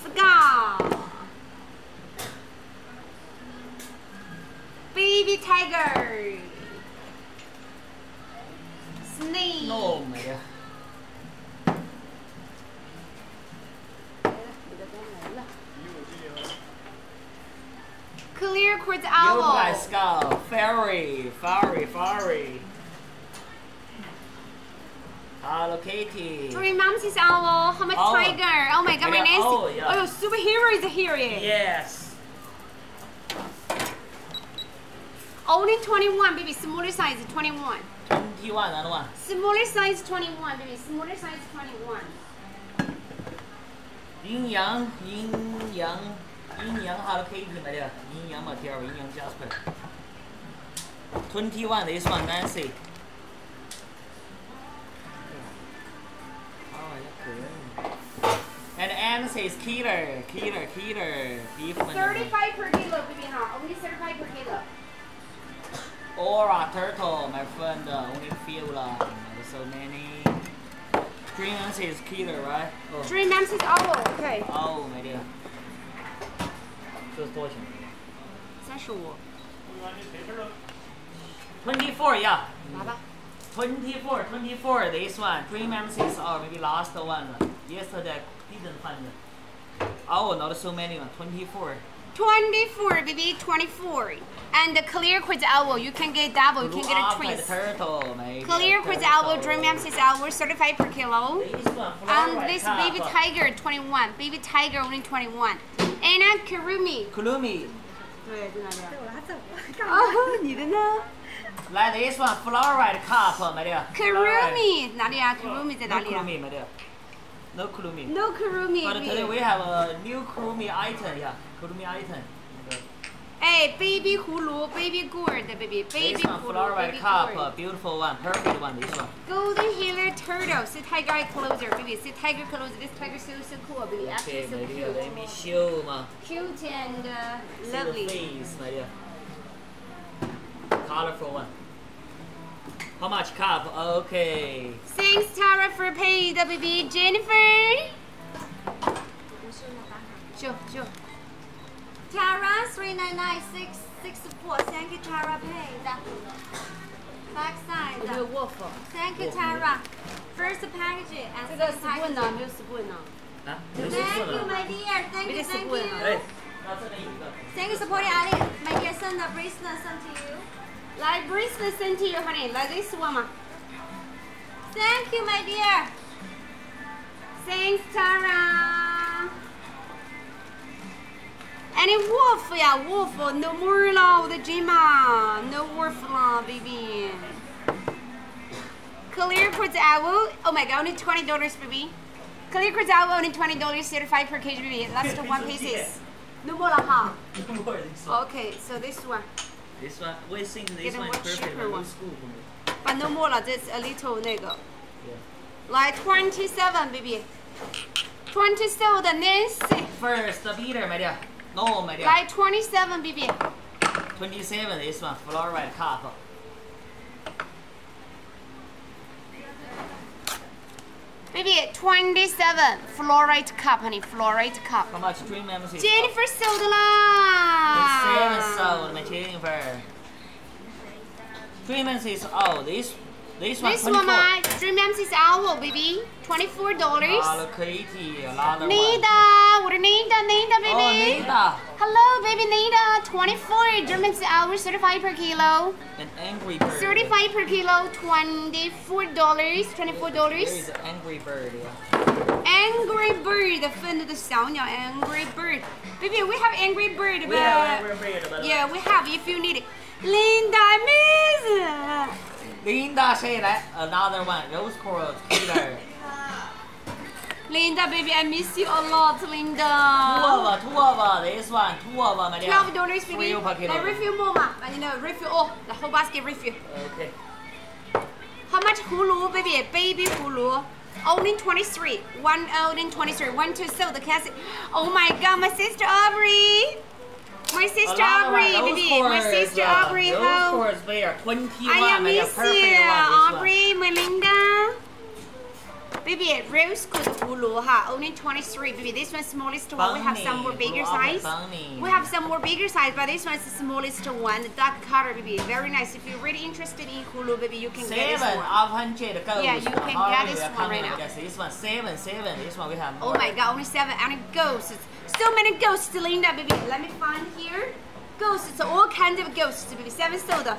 Scar. Baby Tiger. Snake. No, my god. Clear quartz owl. You guys go. Fairy. Hello Kitty. Three moms is owl. How much tiger? Oh my god, my name is. Oh, superhero is here. Yes. Only 21, baby. Smaller size 21. 21, another one. Smaller size 21, baby. Smaller size 21. Yin Yang Hello Kitty, my dear. Yin Yang material, Yin Yang Jasper. 21, this one, Nancy. And Nancy is killer. Beef 35 per kilo, baby. Only 35 per kilo. Aura turtle, my friend, only few so many. Dream Nancy is killer, right? Oh. Dream Nancy is owl, okay. Oh, my dear. 这是多少钱？35。24, yeah. 拿吧。24, this one. Dream MCs or maybe last one. Yesterday didn't find it. Oh, not so many one. 24. 24, baby, 24. And the clear quartz owl, you can get double, you can get a twist. Turtle, maybe. Clear quartz owl, Dream MC's owl, certified per kilo. And this baby tiger, 21. Baby tiger, only 21. Anna Kurumi. 对，在哪里？被我拉走了。哦，你的呢？来 this one, fluoride cup, my dear. Kurumi 哪里啊 ？Kurumi 在哪里啊 ？No Kurumi, my dear. No Kurumi. No Kurumi. But today we have a new Kurumi item, yeah. Kurumi item. 哎 ，baby 葫芦 ，baby gourd baby 葫芦 ，baby cup, beautiful one, perfect one, this one. Golden Healer Turtle, see tiger eye closer, baby, see tiger closer. This tiger so cool, baby. Actually so cute. Let me show ma. Cute and lovely. See the face, my dear. Colorful one. How much cup? Okay. Thanks Tara for paying the baby. Jennifer. Sure. Tara 399664. Thank you, Tara. Paid. Backside. 没有 wolf. Thank you, Tara. First package and 这个 spoon 呢？没有 spoon 呢？啊 Thank you, my dear. Thank you. Thank you, supporting Ali. My dear, send the bracelet sent to you. 来 bracelet sent to you, honey. 来 this one 嘛。Thank you, my dear. Thanks, Tara. Any wolf 呀 wolf no more 了，我的 Jima no wolf 了 baby. Clear quartz owl, oh my god, only $20 baby. Clear quartz owl only $20, certified per kg baby. Last one pieces. No more 了哈。No more. Okay, so this one. This one, we think this one is perfect. One. But no more 了 ，this a little 那个。来 27 baby. 27 的 Nancy. First bidder, my dear. No, my dear. Like 27, baby. 27, this one, fluorite cup. Baby, 27 fluorite cup, honey, fluorite cup. How much? Dream MC? Jennifer sold lah. 7 sold, my Jennifer. Dream MC is out. This one. This one, my Dream MC is owl, baby. $24. Hello, Katie. Nida, what are Nida, baby? Oh, Nida. Hello, baby, Nida. 24 Dream MC owl, certified per kilo. An Angry Bird. Certified per kilo, $24. $24. There is an Angry Bird. Yeah. Angry Bird, 分的小鸟 Angry Bird. Baby, we have Angry Bird. We have Angry Bird. Yeah, we have if you need it. Linda, miss. Linda say that another one, rose quartz killer. Linda, baby, I miss you a lot, Linda. Two of us, this one, two of us, my dear. $12, baby. Like refill more, ma. You know, refill all, the whole basket refill. Okay. How much hulu, baby? Baby hulu. Only 23. 1 only 23. 1 to sell the cassette. Oh my God, my sister Aubrey. My sister Aubrey, baby. My sister Aubrey. Rose quartz bear, 21. I miss you, Aubrey, my Linda. Baby, rose gold hulu, only 23. Baby, this one's smallest one. We have some more bigger size. We have some more bigger size, but this one's the smallest one. The dark color, baby, very nice. If you're really interested in hulu, baby, you can get this one. 700 goes. Yeah, you can get this one right now. This one, 7. This one we have more. Oh my God, only 7 and it ghosts. So many ghosts, Linda, baby. Let me find here. Ghosts, all kinds of ghosts, baby. 7 soda.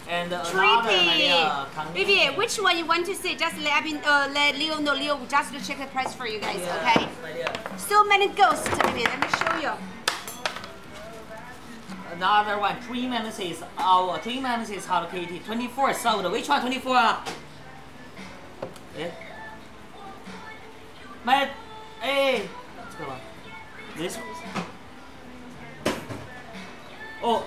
And trippy. Baby, which one you want to see? Just let Leo know. Leo will just check the price for you guys, okay? So many ghosts, baby. Let me show you. Another one, Dream MCs. Our Dream MCs Hello Kitty. 24 sold. Which one 24? Yeah. My, hey. Let's go on. This one. Oh.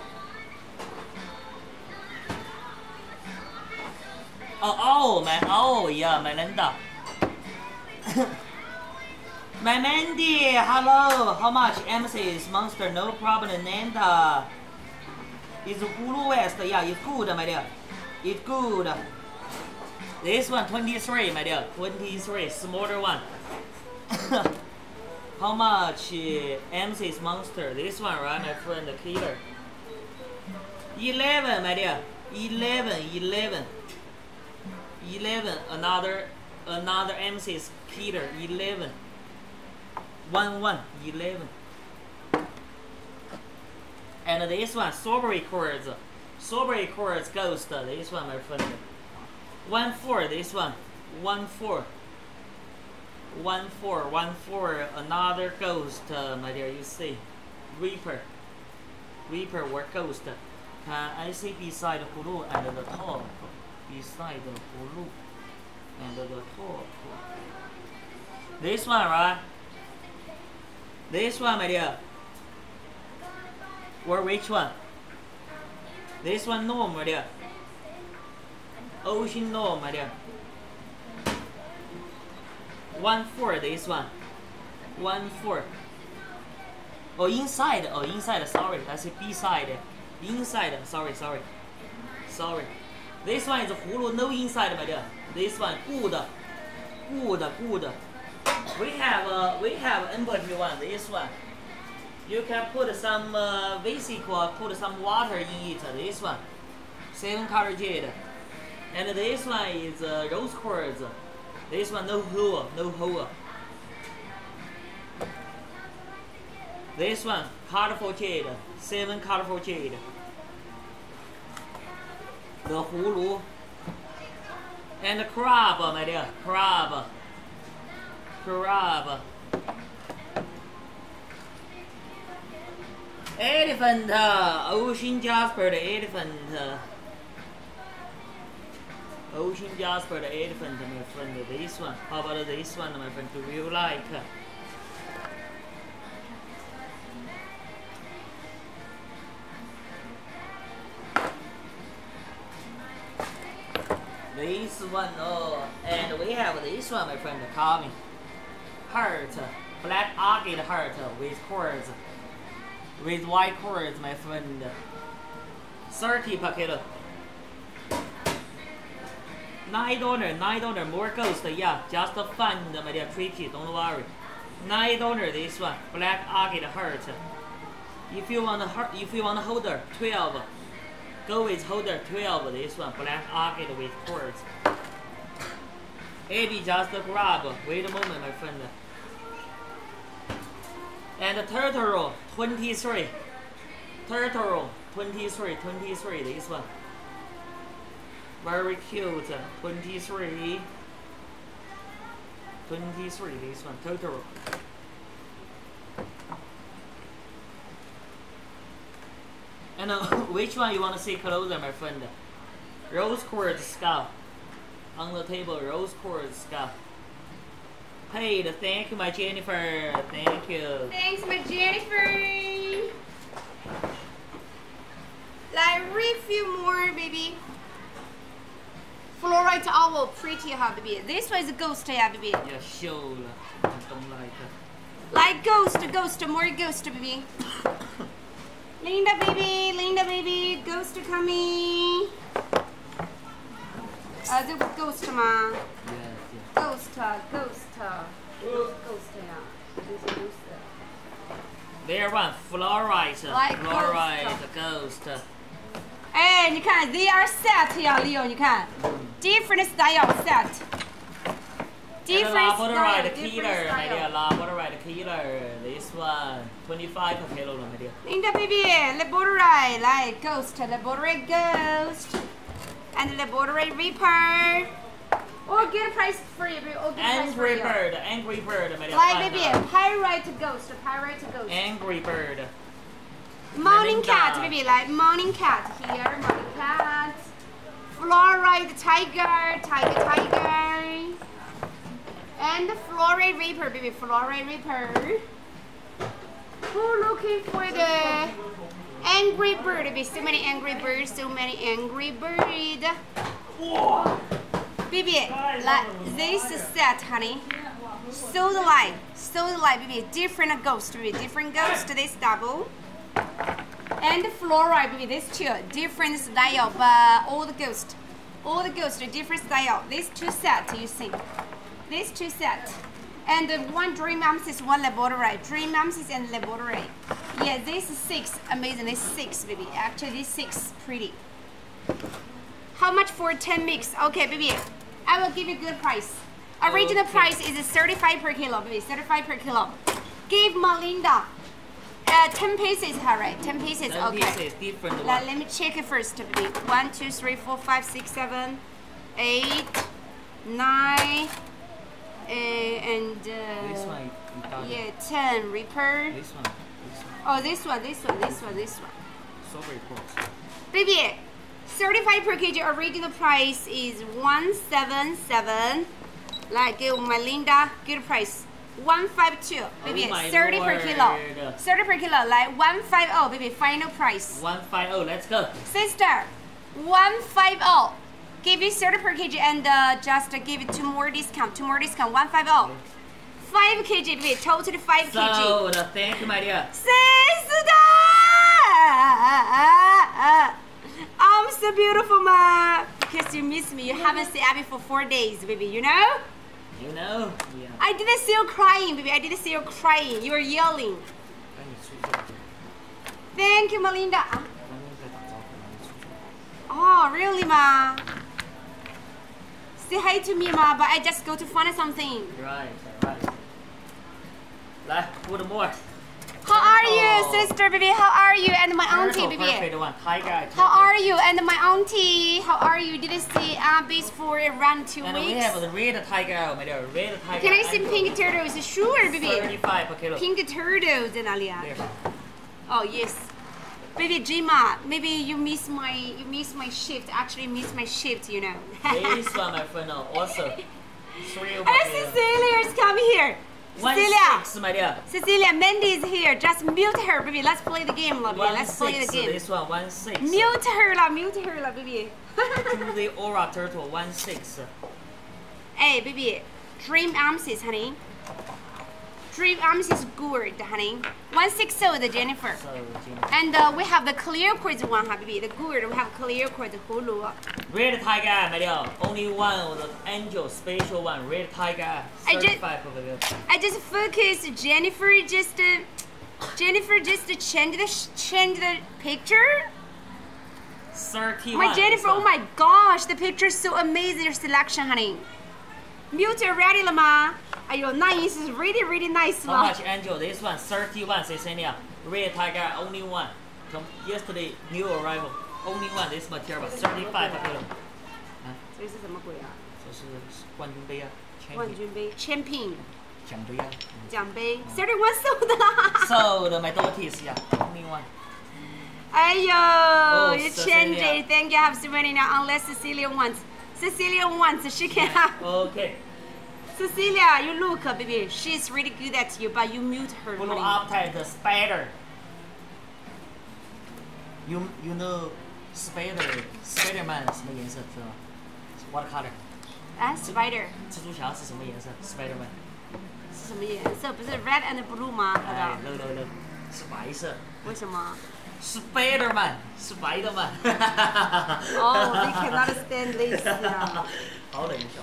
Oh, yeah, my Linda. My Mandy, hello. How much? MC's Monster, no problem, Linda. It's Hulu West, yeah, it's good, my dear. It's good. This one, 23, my dear. 23, smaller one. How much? MC's Monster. This one, right, my friend, the killer. 11, my dear. 11. Another MC's Peter. 11. 11. And this one, Strawberry Quartz. Strawberry Quartz Ghost. This one, my friend. 14. This one. 14. 14. Another Ghost, my dear. You see, Reaper or Ghost. I see beside the blue and the top. Beside the blue and the top. This one, right? This one, my dear. Or which one? This one, no, my dear. Ocean, no, my dear. 14, this one. 14. Oh, inside. Oh, inside. Sorry, that's beside. Inside. Sorry. This one is hulu, no inside, my dear. This one, good. We have empty one. This one, you can put some vesicle, put some water in it. This one, 7 color jade, and this one is rose quartz. This one no hole. This one colorful jade, 7 colorful jade. The hulu and the crab, my dear, crab. Elephant, Ocean Jasper, the elephant. Ocean Jasper, the elephant, my friend. This one. How about this one, my friend? Do you like? This one, oh, and we have this one, my friend, call me. Heart, black agate heart with quartz. with white cords, my friend. 30 per kilo. $9, more ghost, yeah, just fun, my dear, tricky, don't worry. $9 this one, black agate heart. If you want holder, 12. Go with holder 12, this one, black agate with cords. Maybe just grab, wait a moment, my friend. And turtle, 23. Turtle, 23, this one. Very cute, 23. 23, this one, turtle. And which one you want to see closer, my friend? Rose quartz scarf. On the table, rose quartz scarf. Hey, thank you, my Jennifer. Thank you. Thanks, my Jennifer. Like, refill more, baby. Fluorite owl, pretty, huh, baby? This one is a ghost, yeah, baby. Yeah, sure. I don't like it. Like ghost, more ghost, baby. Linda, baby, ghost coming. This was ghost, ma. Yes. Ghost, yeah. This is ghost. There one, fluorite. Like fluorite, ghost. Hey, 你看 they are set 呀 ，Leo， 你看 different style set。Different style, killer, my dear. Laborite killer. This one, 25 per kilo, my dear. Linda, baby, laborite, like ghost, laborite ghost, and laborite reaper. Or get a price free, or get Angry bird, angry bird, my dear. Like baby, pyrite ghost. Angry bird. Morning cat, baby, like morning cat here, morning cat. Fluorite tiger. And the fluorite reaper, baby, fluorite reaper. Who looking for the angry bird, baby? So many angry birds, Baby, like this set, honey. So the light, baby. Different ghost, baby. Different ghost. This double. And the fluorite, baby. This two different style, but all the ghost are different style. These two sets, you see. These two sets. And the one dream amethyst, one laboratory. Dream amethyst and laboratory. Yeah, this is 6. Amazing. This is 6, baby. Actually, this 6 pretty. How much for 10 mix? Okay, baby. I will give you a good price. Original price is 35 per kilo, baby. 35 per kilo. Give Melinda 10 pieces, right? 10 pieces. 10 okay. pieces, different Let me check it first, baby. 1, 2, 3, 4, 5, 6, 7, 8, 9, and this one, yeah, 10 Reaper. This one. Oh, this one. So very close. Baby, 35 per kg. Original price is 177. Like give Melinda, good price. 152, baby. 30 per kilo. 30 per kilo. Like 150, baby. Final price. 150. Let's go. Sister, 150. Give you 30 per kg and just give it 2 more discount. 150. 5 kg, baby. Totally 5 kg. So, thank you, my dear. Sister! I'm so beautiful, ma. Because you miss me. You haven't seen Abby for 4 days, baby. You know? You know? Yeah. I didn't see you crying, baby. I didn't see you crying. You were yelling. Thank you, Melinda. Oh, really, ma? Say hi to me, ma. But I just go to find something. Right. Let's put more. How are you, sister, baby? How are you? And my auntie, baby. How are you? And my auntie, how are you? Didn't see Abby's for around 2 and weeks. We have the red tiger, my dear. Red tiger. Can I see pink turtles? Sure, baby. 35 per kilo. Pink turtles, Denalia. Oh yes, baby Jima. Maybe you miss my shift. Actually, miss my shift. You know. This one, my friend, also. And Cecilia's coming here. Cecilia, my dear. Cecilia, Mandy is here. Just mute her, baby. Let's play the game, love. Let's play the game. This one, 1-6. Mute her, baby. To the Aura Turtle, 1-6. Hey, baby. Dream amethyst, honey. Strip arms is good, honey. 160 the Jennifer. So, And we have the clear cord one, habibi. The good, we have clear cord hulu. Red Tiger, my dear. Only one of the Angel special one. Red Tiger. 35 of it. I just focus. Jennifer just change the picture. 31. My Jennifer, oh my gosh, the picture is so amazing. Your selection, honey. Mute ready, Lama. Ayo, nice. Is really nice. How much, Angel? This one 31, Cecilia. Red Tiger, only one. From yesterday, new arrival. Only one. This material, 35 of it. 这是什么鬼啊？这是冠军杯啊！冠军杯 ，champion 奖杯啊！奖杯 ，31 sold 啦。Sold, my daughters, yeah, only one. 哎呦 Oh, you change it. Thank you, have souvenir now. Unless Cecilia wants. Cecilia wants. She can have. Okay. Cecilia, you look, baby. She's really good at you, but you mute her. Follow after the spider. You know Spider-Man 什么颜色知道吗 ？What color? 啊 ，Spider。蜘蛛侠是什么颜色 ？Spider-Man 是什么颜色？不是 red and blue 吗？哎 ，no， 是白色。为什么？Spider-Man 是白的嘛？Oh, we cannot stand this. 好冷一下。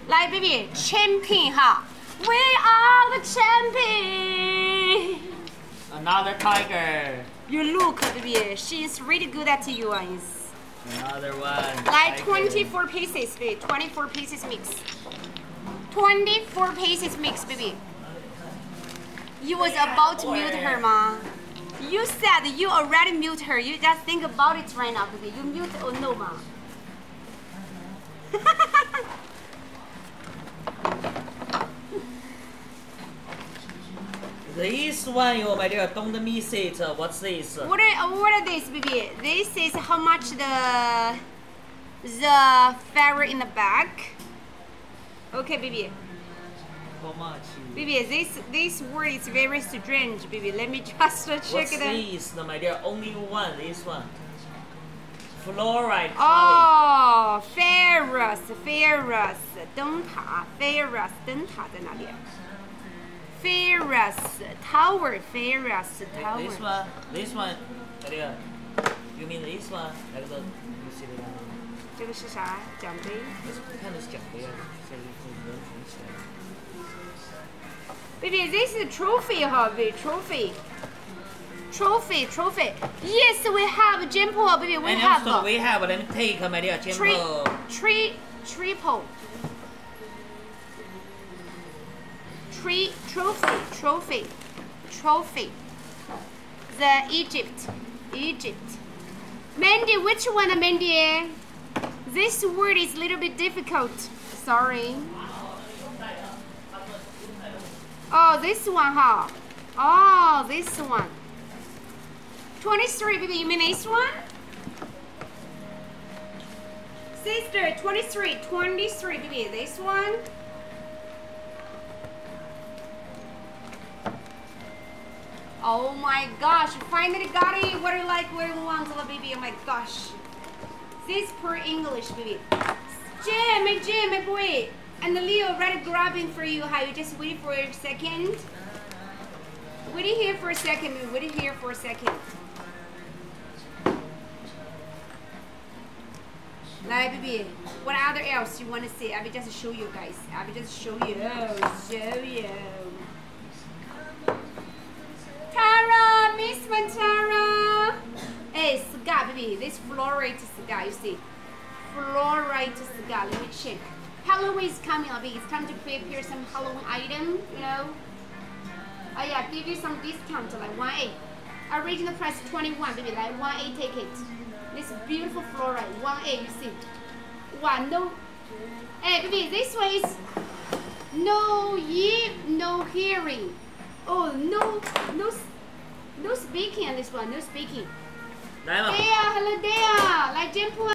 来 ，baby, champion 哈 ，We are the champion. Another tiger. You look, baby. She is really good at you guys. Another one. Like 24 pieces, baby. 24 pieces mix. 24 pieces mix, baby. You was about to mute her, ma. You said you already mute her. You just think about it right now, baby. You mute or no, ma? This one, you my dear, don't miss it. What's this? What are these, baby? This is how much the ferret in the back. Okay, baby. How much? Baby, this word is very strange, baby. Let me just check What's it. This, my dear? Only one. This one. Fluoride. Oh, Ferris, 灯塔 Ferris 灯塔在哪里 ？Ferris Tower, Ferris Tower. This one, my dear. You mean this one? Like the, you see the. 这个是啥？奖杯？看的是奖杯啊，所以能举起来。Baby, this is trophy, baby. Trophy. Yes, we have Jimpo, baby. We have. We have. Let me take, my dear, Jimpo. Triple. Trophy. The Egypt. Mandy, which one, Mandy? This word is a little bit difficult. Sorry. Oh, this one, huh? Oh, this one. 23, baby. You mean this one? Sister, 23, baby. This one. Oh my gosh, finally got it. What do you like, what do you want, little baby? Oh my gosh. This poor English, baby. Jim, boy. And the Leo already grabbing for you. How you just wait for a second? Wait here for a second. Like, baby, what other else you want to see? I will just show you guys. Tara, Miss Tara. Hey, cigar, baby. This fluorite cigar, you see. Fluorite cigar. Let me check. Halloween is coming, baby. It's time to prepare some Halloween item, you know. Oh yeah, give you some discount, like 1A. Original price 21, baby. Like 1A, take it. This beautiful fluorite, 1A, you see. Wow, no. Hey, baby, this one is no hearing. Oh, no speaking on this one, no speaking. Dea, hello Dea. Like Jimpo.